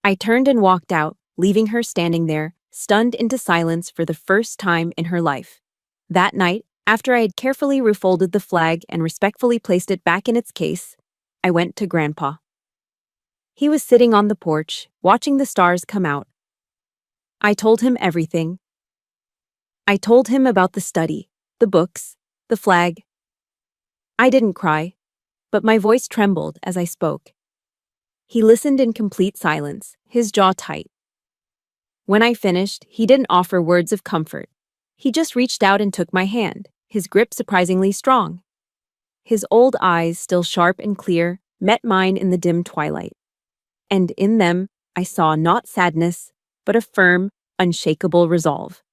I turned and walked out, leaving her standing there, stunned into silence for the first time in her life. That night, After I had carefully refolded the flag and respectfully placed it back in its case, I went to Grandpa. He was sitting on the porch, watching the stars come out. I told him everything. I told him about the study, the books, the flag. I didn't cry, but my voice trembled as I spoke. He listened in complete silence, his jaw tight. When I finished, he didn't offer words of comfort. He just reached out and took my hand, his grip surprisingly strong. His old eyes, still sharp and clear, met mine in the dim twilight. And in them, I saw not sadness, but a firm, unshakable resolve.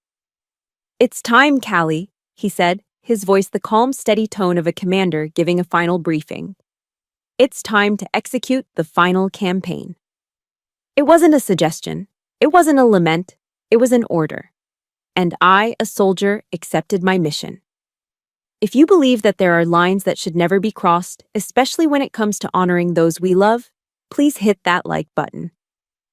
"It's time, Callie," he said, his voice the calm, steady tone of a commander giving a final briefing. "It's time to execute the final campaign." It wasn't a suggestion. It wasn't a lament. It was an order. And I, a soldier, accepted my mission. If you believe that there are lines that should never be crossed, especially when it comes to honoring those we love, please hit that like button.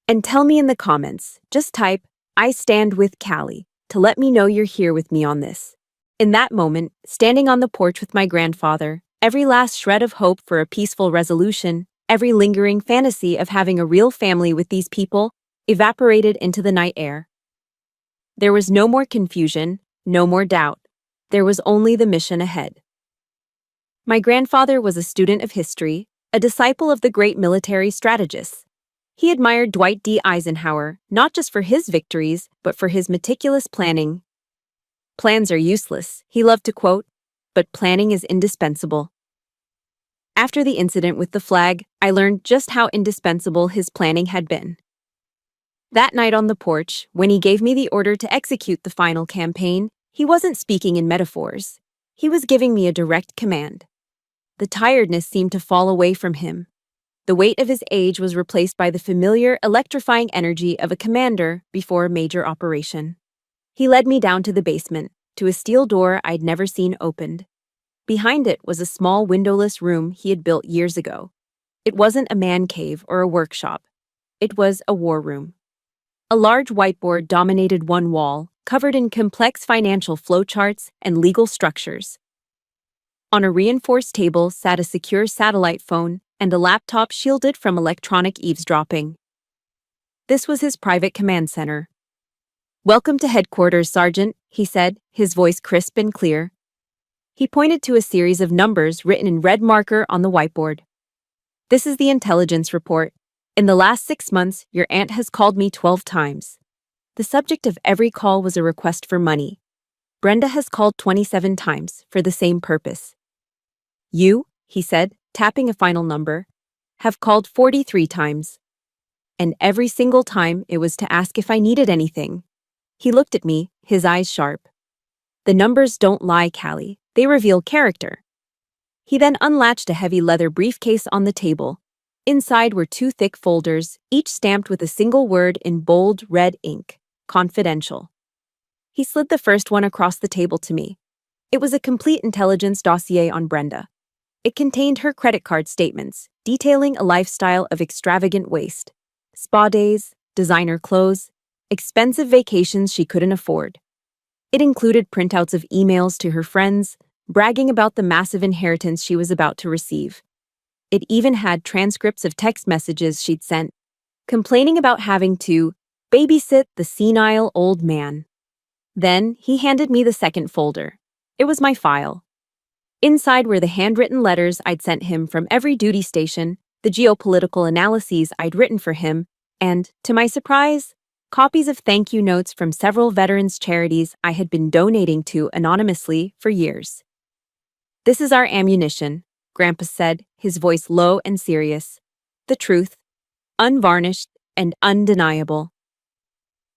And tell me in the comments, just type, "I stand with Callie," to let me know you're here with me on this. In that moment, standing on the porch with my grandfather, every last shred of hope for a peaceful resolution, every lingering fantasy of having a real family with these people, evaporated into the night air. There was no more confusion, no more doubt. There was only the mission ahead. My grandfather was a student of history, a disciple of the great military strategists. He admired Dwight D. Eisenhower, not just for his victories, but for his meticulous planning. "Plans are useless," he loved to quote, "but planning is indispensable." After the incident with the flag, I learned just how indispensable his planning had been. That night on the porch, when he gave me the order to execute the final campaign, he wasn't speaking in metaphors. He was giving me a direct command. The tiredness seemed to fall away from him. The weight of his age was replaced by the familiar, electrifying energy of a commander before a major operation. He led me down to the basement, to a steel door I'd never seen opened. Behind it was a small windowless room he had built years ago. It wasn't a man cave or a workshop. It was a war room. A large whiteboard dominated one wall, covered in complex financial flowcharts and legal structures. On a reinforced table sat a secure satellite phone and a laptop shielded from electronic eavesdropping. This was his private command center. "Welcome to headquarters, Sergeant," he said, his voice crisp and clear. He pointed to a series of numbers written in red marker on the whiteboard. "This is the intelligence report. In the last 6 months, your aunt has called me 12 times. The subject of every call was a request for money. Brenda has called 27 times for the same purpose. You," he said, tapping a final number, "have called 43 times. And every single time it was to ask if I needed anything." He looked at me, his eyes sharp. "The numbers don't lie, Callie. They reveal character." He then unlatched a heavy leather briefcase on the table. Inside were 2 thick folders, each stamped with a single word in bold red ink, "Confidential." He slid the first one across the table to me. It was a complete intelligence dossier on Brenda. It contained her credit card statements, detailing a lifestyle of extravagant waste. Spa days, designer clothes, expensive vacations she couldn't afford. It included printouts of emails to her friends, bragging about the massive inheritance she was about to receive. It even had transcripts of text messages she'd sent, complaining about having to babysit the senile old man. Then he handed me the second folder. It was my file. Inside were the handwritten letters I'd sent him from every duty station, the geopolitical analyses I'd written for him, and, to my surprise, copies of thank you notes from several veterans' charities I had been donating to anonymously for years. "This is our ammunition," Grandpa said, his voice low and serious. "The truth, unvarnished and undeniable."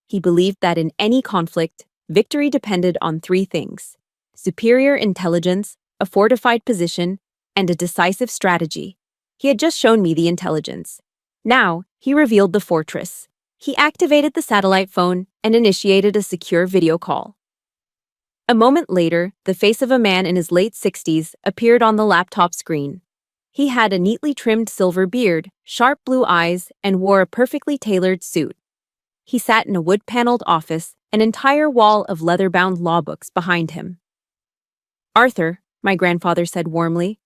He believed that in any conflict, victory depended on 3 things: superior intelligence, a fortified position, and a decisive strategy. He had just shown me the intelligence. Now, he revealed the fortress. He activated the satellite phone and initiated a secure video call. A moment later, the face of a man in his late 60s appeared on the laptop screen. He had a neatly trimmed silver beard, sharp blue eyes, and wore a perfectly tailored suit. He sat in a wood-paneled office, an entire wall of leather-bound law books behind him. Arthur, my grandfather said warmly.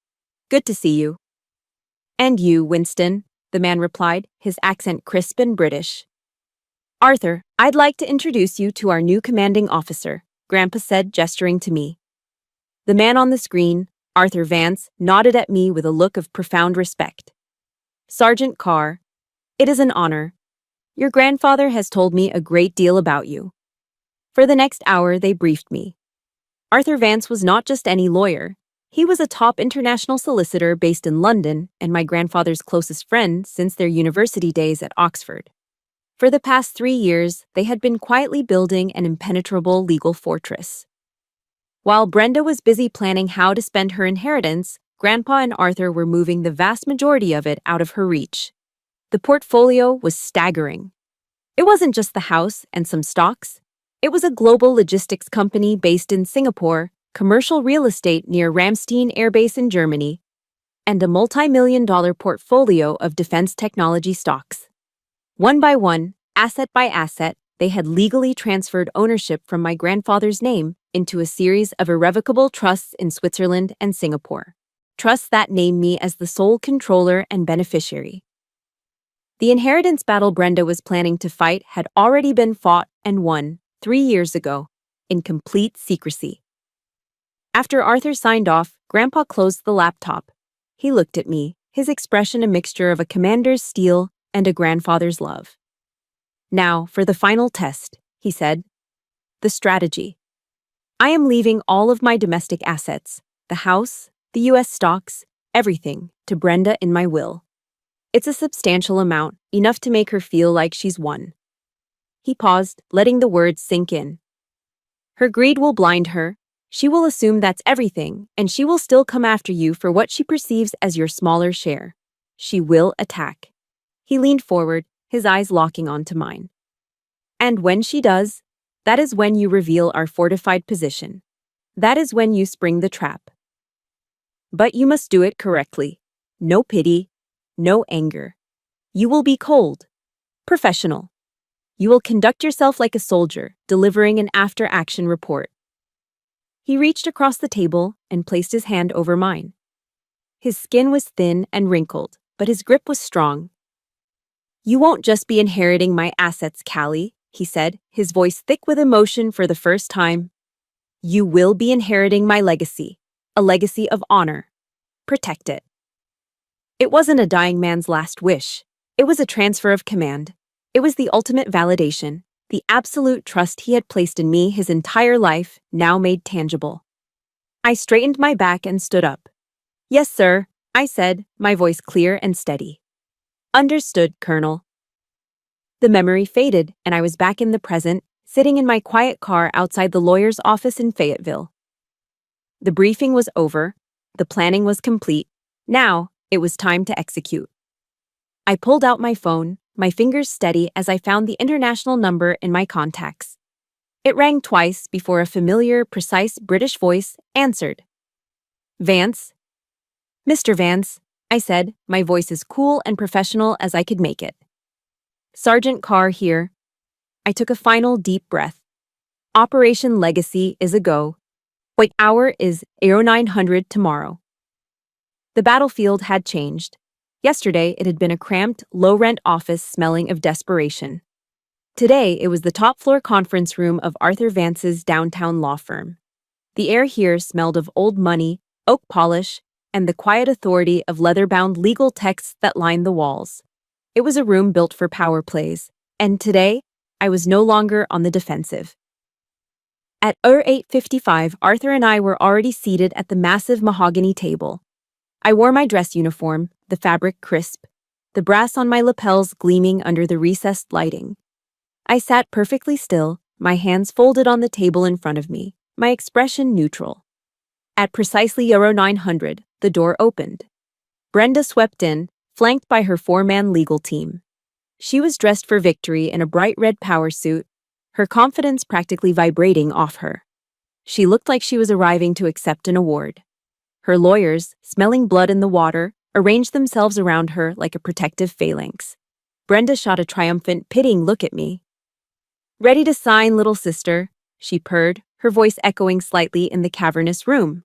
Good to see you. And you, Winston, the man replied, his accent crisp and British. Arthur, I'd like to introduce you to our new commanding officer, Grandpa said, gesturing to me. The man on the screen, Arthur Vance, nodded at me with a look of profound respect. Sergeant Carr, it is an honor. Your grandfather has told me a great deal about you. For the next hour, they briefed me. Arthur Vance was not just any lawyer. He was a top international solicitor based in London and my grandfather's closest friend since their university days at Oxford. For the past 3 years, they had been quietly building an impenetrable legal fortress. While Brenda was busy planning how to spend her inheritance, Grandpa and Arthur were moving the vast majority of it out of her reach. The portfolio was staggering. It wasn't just the house and some stocks. It was a global logistics company based in Singapore, commercial real estate near Ramstein Air Base in Germany, and a multi-million-dollar portfolio of defense technology stocks. One by one, asset by asset, they had legally transferred ownership from my grandfather's name into a series of irrevocable trusts in Switzerland and Singapore. Trusts that named me as the sole controller and beneficiary. The inheritance battle Brenda was planning to fight had already been fought and won 3 years ago, in complete secrecy. After Arthur signed off, Grandpa closed the laptop. He looked at me, his expression a mixture of a commander's steel and a grandfather's love. Now, for the final test, he said. The strategy. I am leaving all of my domestic assets, the house, the U.S. stocks, everything, to Brenda in my will. It's a substantial amount, enough to make her feel like she's won. He paused, letting the words sink in. Her greed will blind her. She will assume that's everything, and she will still come after you for what she perceives as your smaller share. She will attack. He leaned forward, his eyes locking onto mine. And when she does, that is when you reveal our fortified position. That is when you spring the trap. But you must do it correctly. No pity, no anger. You will be cold, professional. You will conduct yourself like a soldier, delivering an after-action report. He reached across the table and placed his hand over mine. His skin was thin and wrinkled, but his grip was strong. You won't just be inheriting my assets, Callie, he said, his voice thick with emotion for the first time. You will be inheriting my legacy, a legacy of honor. Protect it. It wasn't a dying man's last wish. It was a transfer of command. It was the ultimate validation, the absolute trust he had placed in me his entire life, now made tangible. I straightened my back and stood up. Yes, sir, I said, my voice clear and steady. Understood, Colonel. The memory faded, and I was back in the present, sitting in my quiet car outside the lawyer's office in Fayetteville. The briefing was over. The planning was complete. Now, it was time to execute. I pulled out my phone, my fingers steady as I found the international number in my contacts. It rang twice before a familiar, precise British voice answered. Vance? Mr. Vance, I said, my voice as cool and professional as I could make it. Sergeant Carr here. I took a final deep breath. Operation Legacy is a go. White hour is 0900 tomorrow. The battlefield had changed. Yesterday, it had been a cramped, low-rent office smelling of desperation. Today, it was the top-floor conference room of Arthur Vance's downtown law firm. The air here smelled of old money, oak polish, and the quiet authority of leather-bound legal texts that lined the walls. It was a room built for power plays, and today, I was no longer on the defensive. At 8:55, Arthur and I were already seated at the massive mahogany table. I wore my dress uniform, the fabric crisp, the brass on my lapels gleaming under the recessed lighting. I sat perfectly still, my hands folded on the table in front of me, my expression neutral. At precisely 0900, the door opened. Brenda swept in, flanked by her 4-man legal team. She was dressed for victory in a bright red power suit, her confidence practically vibrating off her. She looked like she was arriving to accept an award. Her lawyers, smelling blood in the water, arranged themselves around her like a protective phalanx. Brenda shot a triumphant, pitying look at me. Ready to sign, little sister, she purred, her voice echoing slightly in the cavernous room.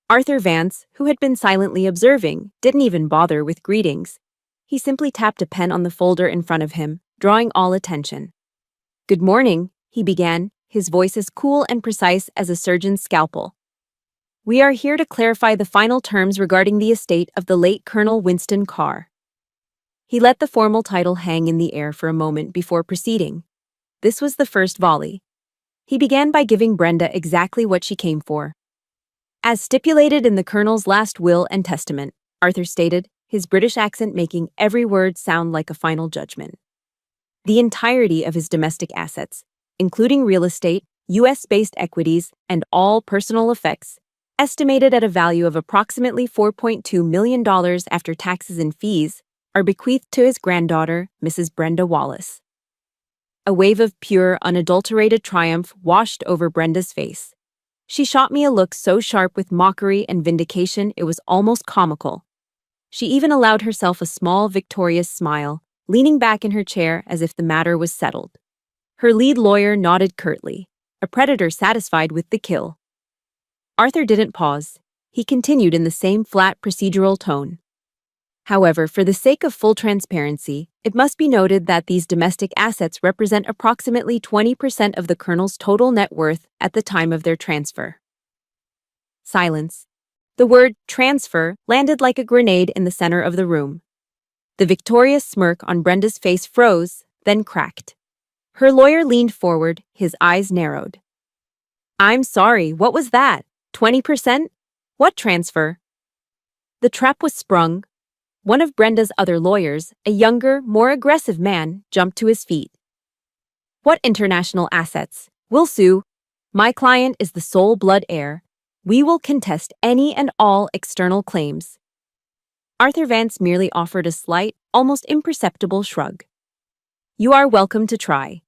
Arthur Vance, who had been silently observing, didn't even bother with greetings. He simply tapped a pen on the folder in front of him, drawing all attention. "Good morning," he began, his voice as cool and precise as a surgeon's scalpel. "We are here to clarify the final terms regarding the estate of the late Colonel Winston Carr." He let the formal title hang in the air for a moment before proceeding. This was the first volley. He began by giving Brenda exactly what she came for. "As stipulated in the Colonel's last will and testament," Arthur stated, his British accent making every word sound like a final judgment. "The entirety of his domestic assets, including real estate, US-based equities, and all personal effects, estimated at a value of approximately $4.2 million after taxes and fees, are bequeathed to his granddaughter, Mrs. Brenda Wallace." A wave of pure, unadulterated triumph washed over Brenda's face. She shot me a look so sharp with mockery and vindication it was almost comical. She even allowed herself a small, victorious smile, leaning back in her chair as if the matter was settled. Her lead lawyer nodded curtly, a predator satisfied with the kill. Arthur didn't pause. He continued in the same flat, procedural tone. "However, for the sake of full transparency, it must be noted that these domestic assets represent approximately 20% of the Colonel's total net worth at the time of their transfer." Silence. The word transfer landed like a grenade in the center of the room. The victorious smirk on Brenda's face froze, then cracked. Her lawyer leaned forward, his eyes narrowed. "I'm sorry, what was that? 20%? What transfer?" The trap was sprung. One of Brenda's other lawyers, a younger, more aggressive man, jumped to his feet. "What international assets? We'll sue. My client is the sole blood heir. We will contest any and all external claims." Arthur Vance merely offered a slight, almost imperceptible shrug. "You are welcome to try.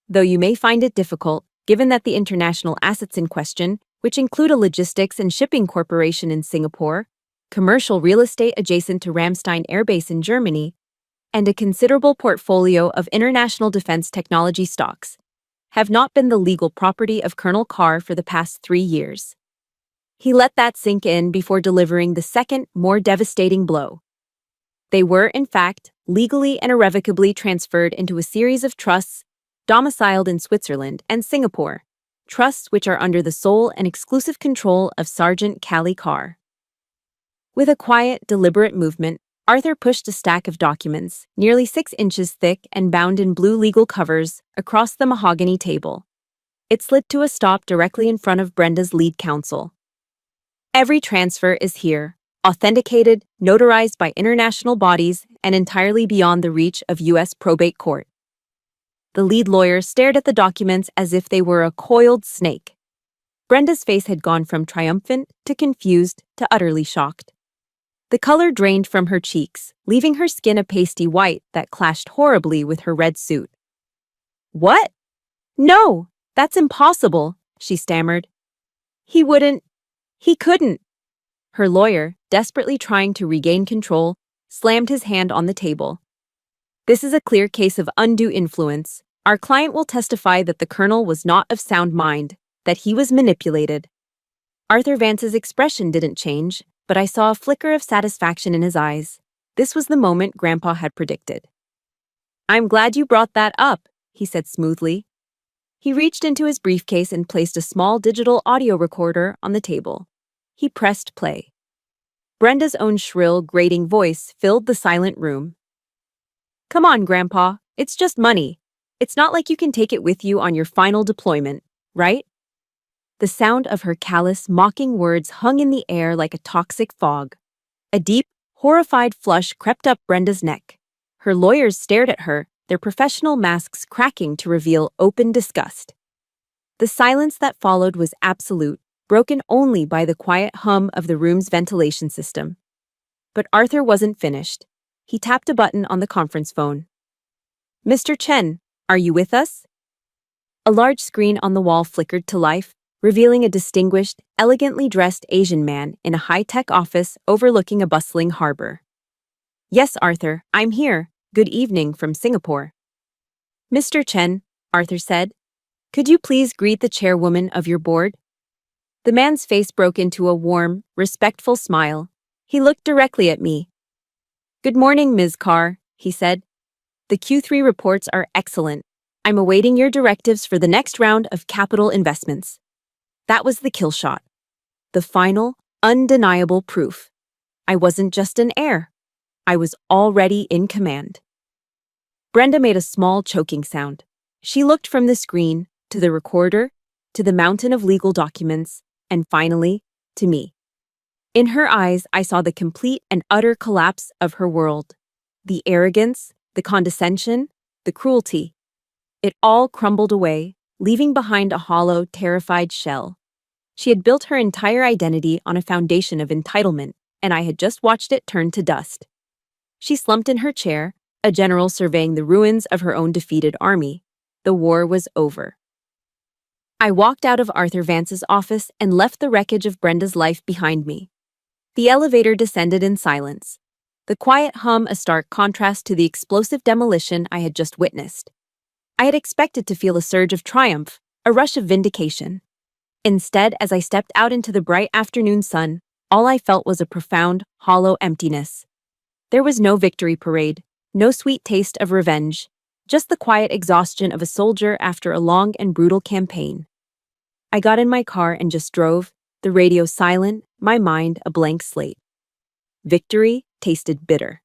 Though you may find it difficult, given that the international assets in question, which include a logistics and shipping corporation in Singapore, commercial real estate adjacent to Ramstein Air Base in Germany, and a considerable portfolio of international defense technology stocks, have not been the legal property of Colonel Carr for the past 3 years." He let that sink in before delivering the second, more devastating blow. They were, in fact, legally and irrevocably transferred into a series of trusts domiciled in Switzerland and Singapore, trusts which are under the sole and exclusive control of Sergeant Callie Carr. With a quiet, deliberate movement, Arthur pushed a stack of documents, nearly 6 inches thick and bound in blue legal covers, across the mahogany table. It slid to a stop directly in front of Brenda's lead counsel. "Every transfer is here, authenticated, notarized by international bodies, and entirely beyond the reach of U.S. probate court." The lead lawyer stared at the documents as if they were a coiled snake. Brenda's face had gone from triumphant to confused to utterly shocked. The color drained from her cheeks, leaving her skin a pasty white that clashed horribly with her red suit. "What? No, that's impossible," she stammered. He couldn't." Her lawyer, desperately trying to regain control, slammed his hand on the table. "This is a clear case of undue influence. Our client will testify that the Colonel was not of sound mind, that he was manipulated." Arthur Vance's expression didn't change, but I saw a flicker of satisfaction in his eyes. This was the moment Grandpa had predicted. "I'm glad you brought that up," he said smoothly. He reached into his briefcase and placed a small digital audio recorder on the table. He pressed play. Brenda's own shrill, grating voice filled the silent room. "Come on, Grandpa, it's just money. It's not like you can take it with you on your final deployment, right?" The sound of her callous, mocking words hung in the air like a toxic fog. A deep, horrified flush crept up Brenda's neck. Her lawyers stared at her, their professional masks cracking to reveal open disgust. The silence that followed was absolute, broken only by the quiet hum of the room's ventilation system. But Arthur wasn't finished. He tapped a button on the conference phone. "Mr. Chen, are you with us?" A large screen on the wall flickered to life, revealing a distinguished, elegantly dressed Asian man in a high-tech office overlooking a bustling harbor. "Yes, Arthur, I'm here. Good evening from Singapore." "Mr. Chen," Arthur said, "could you please greet the chairwoman of your board?" The man's face broke into a warm, respectful smile. He looked directly at me. "Good morning, Ms. Carr," he said. "The Q3 reports are excellent. I'm awaiting your directives for the next round of capital investments." That was the kill shot. The final, undeniable proof. I wasn't just an heir. I was already in command. Brenda made a small choking sound. She looked from the screen to the recorder, to the mountain of legal documents, and finally, to me. In her eyes, I saw the complete and utter collapse of her world. The arrogance, the condescension, the cruelty. It all crumbled away, leaving behind a hollow, terrified shell. She had built her entire identity on a foundation of entitlement, and I had just watched it turn to dust. She slumped in her chair, a general surveying the ruins of her own defeated army. The war was over. I walked out of Arthur Vance's office and left the wreckage of Brenda's life behind me. The elevator descended in silence, the quiet hum a stark contrast to the explosive demolition I had just witnessed. I had expected to feel a surge of triumph, a rush of vindication. Instead, as I stepped out into the bright afternoon sun, all I felt was a profound, hollow emptiness. There was no victory parade, no sweet taste of revenge, just the quiet exhaustion of a soldier after a long and brutal campaign. I got in my car and just drove, the radio silent, my mind a blank slate. Victory tasted bitter.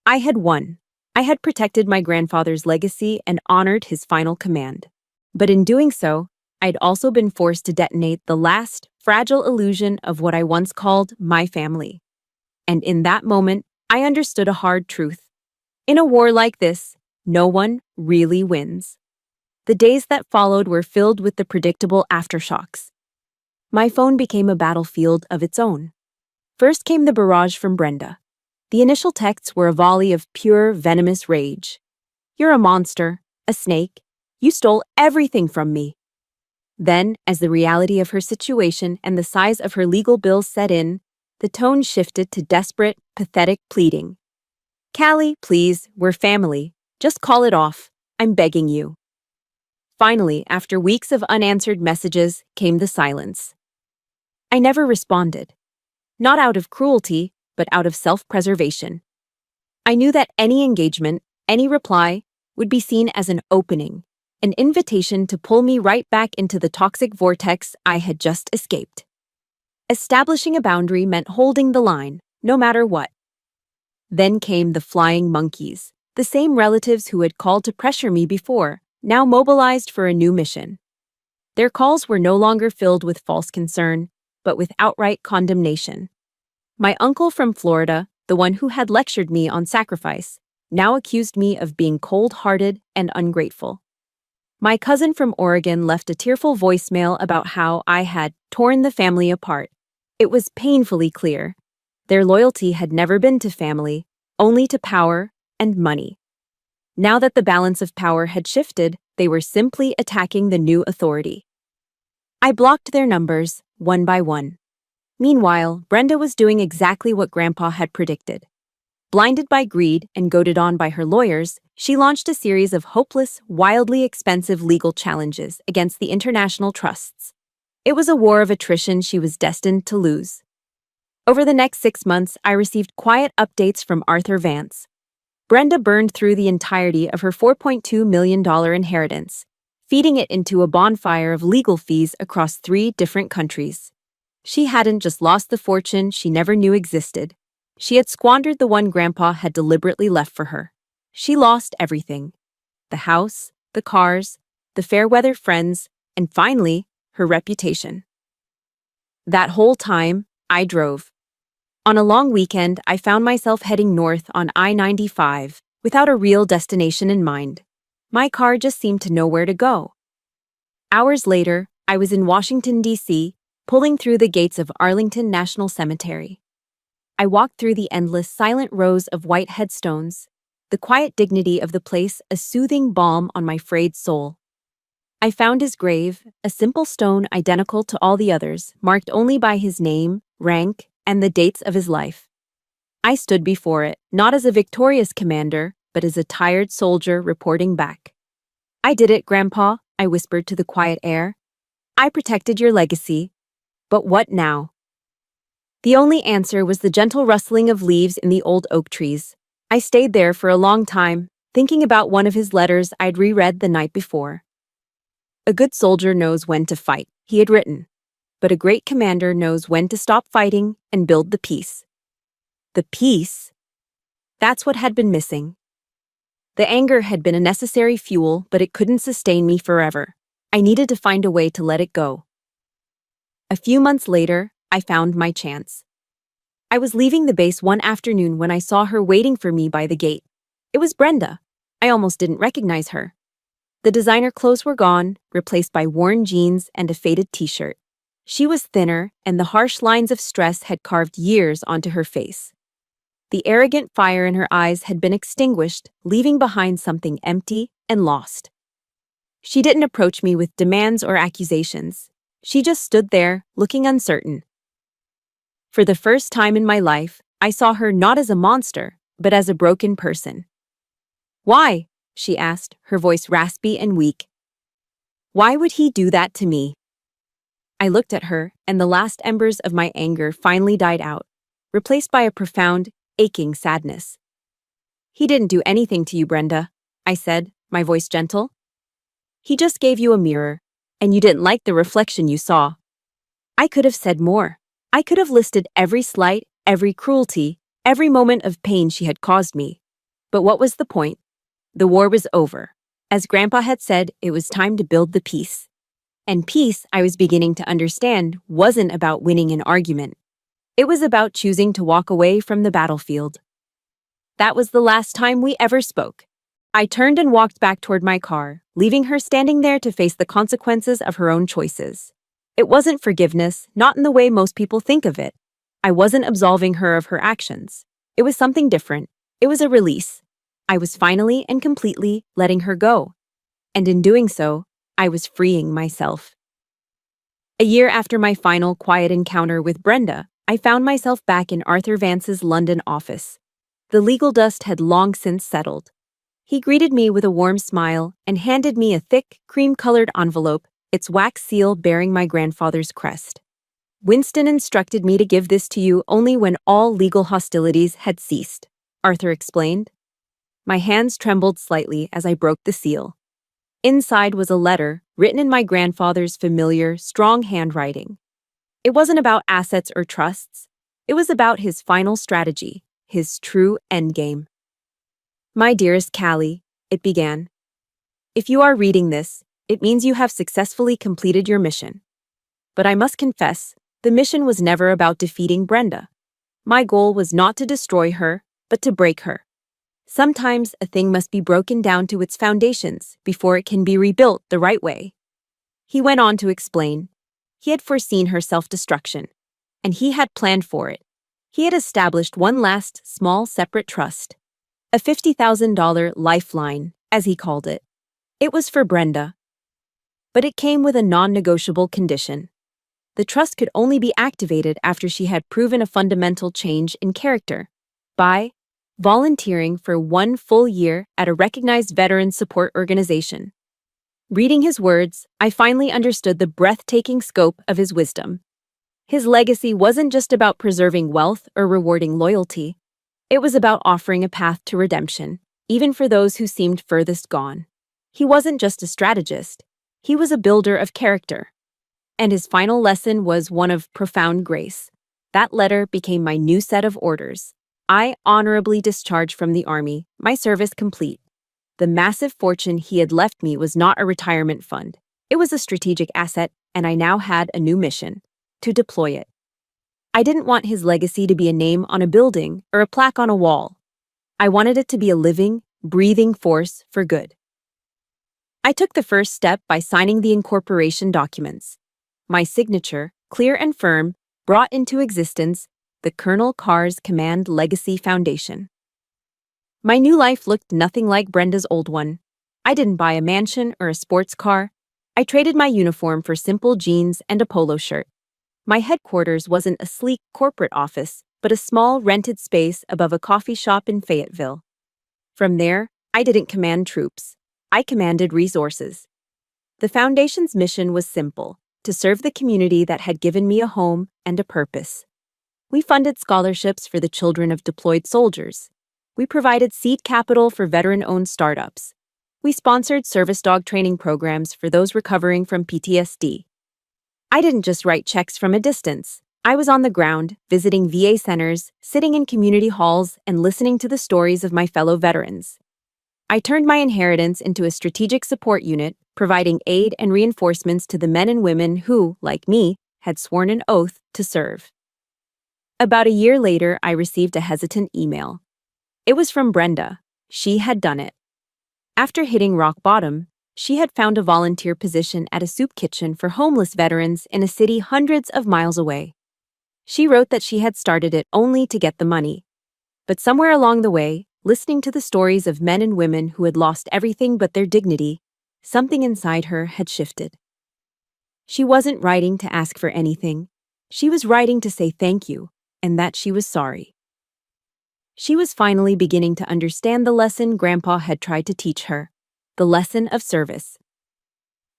I had won. I had protected my grandfather's legacy and honored his final command. But in doing so, I'd also been forced to detonate the last, fragile illusion of what I once called my family. And in that moment, I understood a hard truth. In a war like this, no one really wins. The days that followed were filled with the predictable aftershocks. My phone became a battlefield of its own. First came the barrage from Brenda. The initial texts were a volley of pure, venomous rage. "You're a monster, a snake. You stole everything from me." Then, as the reality of her situation and the size of her legal bills set in, the tone shifted to desperate, pathetic pleading. "Callie, please, we're family. Just call it off. I'm begging you." Finally, after weeks of unanswered messages, came the silence. I never responded. Not out of cruelty, but out of self-preservation. I knew that any engagement, any reply, would be seen as an opening, an invitation to pull me right back into the toxic vortex I had just escaped. Establishing a boundary meant holding the line, no matter what. Then came the flying monkeys, the same relatives who had called to pressure me before, now mobilized for a new mission. Their calls were no longer filled with false concern, but with outright condemnation. My uncle from Florida, the one who had lectured me on sacrifice, now accused me of being cold-hearted and ungrateful. My cousin from Oregon left a tearful voicemail about how I had torn the family apart. It was painfully clear. Their loyalty had never been to family, only to power and money. Now that the balance of power had shifted, they were simply attacking the new authority. I blocked their numbers, one by one. Meanwhile, Brenda was doing exactly what Grandpa had predicted. Blinded by greed and goaded on by her lawyers, she launched a series of hopeless, wildly expensive legal challenges against the international trusts. It was a war of attrition she was destined to lose. Over the next 6 months, I received quiet updates from Arthur Vance. Brenda burned through the entirety of her $4.2 million inheritance, feeding it into a bonfire of legal fees across 3 different countries. She hadn't just lost the fortune she never knew existed. She had squandered the one Grandpa had deliberately left for her. She lost everything. The house, the cars, the fair-weather friends, and finally, her reputation. That whole time, I drove. On a long weekend, I found myself heading north on I-95 without a real destination in mind. My car just seemed to know where to go. Hours later, I was in Washington, D.C., pulling through the gates of Arlington National Cemetery. I walked through the endless, silent rows of white headstones, the quiet dignity of the place a soothing balm on my frayed soul. I found his grave, a simple stone identical to all the others, marked only by his name, rank, and the dates of his life. I stood before it, not as a victorious commander, but as a tired soldier reporting back. "I did it, Grandpa," I whispered to the quiet air. I protected your legacy. But what now? The only answer was the gentle rustling of leaves in the old oak trees. I stayed there for a long time, thinking about one of his letters I'd reread the night before. A good soldier knows when to fight, he had written. But a great commander knows when to stop fighting and build the peace. The peace? That's what had been missing. The anger had been a necessary fuel, but it couldn't sustain me forever. I needed to find a way to let it go. A few months later, I found my chance. I was leaving the base one afternoon when I saw her waiting for me by the gate. It was Brenda. I almost didn't recognize her. The designer clothes were gone, replaced by worn jeans and a faded t-shirt. She was thinner, and the harsh lines of stress had carved years onto her face. The arrogant fire in her eyes had been extinguished, leaving behind something empty and lost. She didn't approach me with demands or accusations. She just stood there, looking uncertain. For the first time in my life, I saw her not as a monster, but as a broken person. "Why?" she asked, her voice raspy and weak. "Why would he do that to me?" I looked at her, and the last embers of my anger finally died out, replaced by a profound, aching sadness. "He didn't do anything to you, Brenda," I said, my voice gentle. "He just gave you a mirror, and you didn't like the reflection you saw." I could have said more. I could have listed every slight, every cruelty, every moment of pain she had caused me. But what was the point? The war was over. As Grandpa had said, it was time to build the peace. And peace, I was beginning to understand, wasn't about winning an argument. It was about choosing to walk away from the battlefield. That was the last time we ever spoke. I turned and walked back toward my car, leaving her standing there to face the consequences of her own choices. It wasn't forgiveness, not in the way most people think of it. I wasn't absolving her of her actions. It was something different. It was a release. I was finally and completely letting her go. And in doing so, I was freeing myself. A year after my final quiet encounter with Brenda, I found myself back in Arthur Vance's London office. The legal dust had long since settled. He greeted me with a warm smile and handed me a thick, cream-colored envelope, its wax seal bearing my grandfather's crest. "Winston instructed me to give this to you only when all legal hostilities had ceased," Arthur explained. My hands trembled slightly as I broke the seal. Inside was a letter, written in my grandfather's familiar, strong handwriting. It wasn't about assets or trusts. It was about his final strategy, his true endgame. "My dearest Callie," it began. "If you are reading this, it means you have successfully completed your mission. But I must confess, the mission was never about defeating Brenda. My goal was not to destroy her, but to break her. Sometimes a thing must be broken down to its foundations before it can be rebuilt the right way." He went on to explain. He had foreseen her self-destruction, and he had planned for it. He had established one last, small, separate trust. A $50,000 lifeline, as he called it. It was for Brenda. But it came with a non-negotiable condition. The trust could only be activated after she had proven a fundamental change in character, by volunteering for 1 full year at a recognized veteran support organization. Reading his words, I finally understood the breathtaking scope of his wisdom. His legacy wasn't just about preserving wealth or rewarding loyalty. It was about offering a path to redemption, even for those who seemed furthest gone. He wasn't just a strategist. He was a builder of character. And his final lesson was one of profound grace. That letter became my new set of orders. I honorably discharged from the Army, my service complete. The massive fortune he had left me was not a retirement fund. It was a strategic asset, and I now had a new mission: to deploy it. I didn't want his legacy to be a name on a building or a plaque on a wall. I wanted it to be a living, breathing force for good. I took the first step by signing the incorporation documents. My signature, clear and firm, brought into existence the Colonel Carr's Command Legacy Foundation. My new life looked nothing like Brenda's old one. I didn't buy a mansion or a sports car. I traded my uniform for simple jeans and a polo shirt. My headquarters wasn't a sleek corporate office, but a small rented space above a coffee shop in Fayetteville. From there, I didn't command troops. I commanded resources. The Foundation's mission was simple: to serve the community that had given me a home and a purpose. We funded scholarships for the children of deployed soldiers. We provided seed capital for veteran-owned startups. We sponsored service dog training programs for those recovering from PTSD. I didn't just write checks from a distance. I was on the ground, visiting VA centers, sitting in community halls, and listening to the stories of my fellow veterans. I turned my inheritance into a strategic support unit, providing aid and reinforcements to the men and women who, like me, had sworn an oath to serve. About a year later, I received a hesitant email. It was from Brenda. She had done it. After hitting rock bottom, she had found a volunteer position at a soup kitchen for homeless veterans in a city hundreds of miles away. She wrote that she had started it only to get the money. But somewhere along the way, listening to the stories of men and women who had lost everything but their dignity, something inside her had shifted. She wasn't writing to ask for anything. She was writing to say thank you, and that she was sorry. She was finally beginning to understand the lesson Grandpa had tried to teach her, the lesson of service.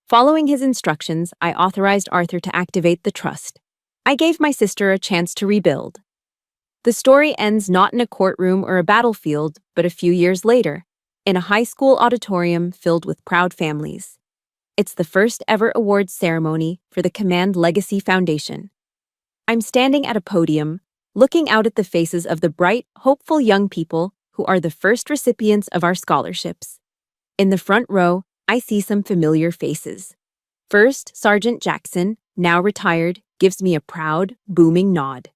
Following his instructions, I authorized Arthur to activate the trust. I gave my sister a chance to rebuild. The story ends not in a courtroom or a battlefield, but a few years later, in a high school auditorium filled with proud families. It's the first ever awards ceremony for the Command Legacy Foundation. I'm standing at a podium, looking out at the faces of the bright, hopeful young people who are the first recipients of our scholarships. In the front row, I see some familiar faces. First, Sergeant Jackson, now retired, gives me a proud, booming nod.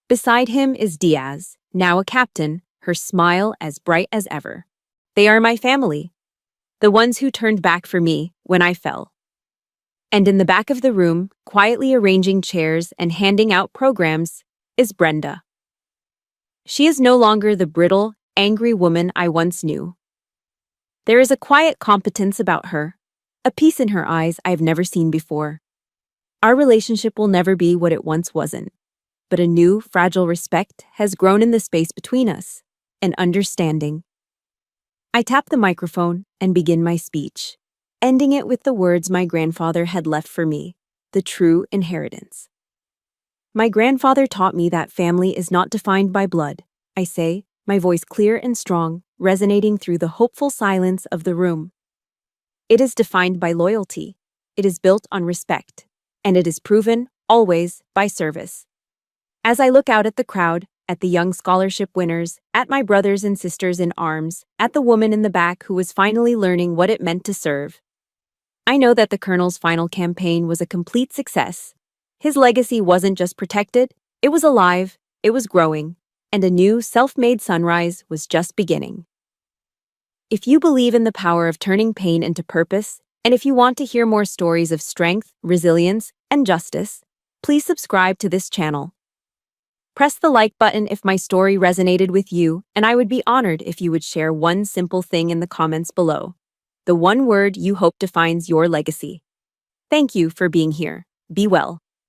Beside him is Diaz, now a captain, her smile as bright as ever. They are my family, the ones who turned back for me when I fell. And in the back of the room, quietly arranging chairs and handing out programs, is Brenda. She is no longer the brittle, angry woman I once knew. There is a quiet competence about her, a peace in her eyes I've never seen before. Our relationship will never be what it once wasn't, but a new, fragile respect has grown in the space between us, an understanding. I tap the microphone and begin my speech, ending it with the words my grandfather had left for me, the true inheritance. My grandfather taught me that family is not defined by blood, I say, my voice clear and strong, resonating through the hopeful silence of the room. It is defined by loyalty. It is built on respect. And it is proven, always, by service. As I look out at the crowd, at the young scholarship winners, at my brothers and sisters in arms, at the woman in the back who was finally learning what it meant to serve, I know that the Colonel's final campaign was a complete success. His legacy wasn't just protected, it was alive, it was growing, and a new, self-made sunrise was just beginning. If you believe in the power of turning pain into purpose, and if you want to hear more stories of strength, resilience, and justice, please subscribe to this channel. Press the like button if my story resonated with you, and I would be honored if you would share one simple thing in the comments below. The one word you hope defines your legacy. Thank you for being here. Be well.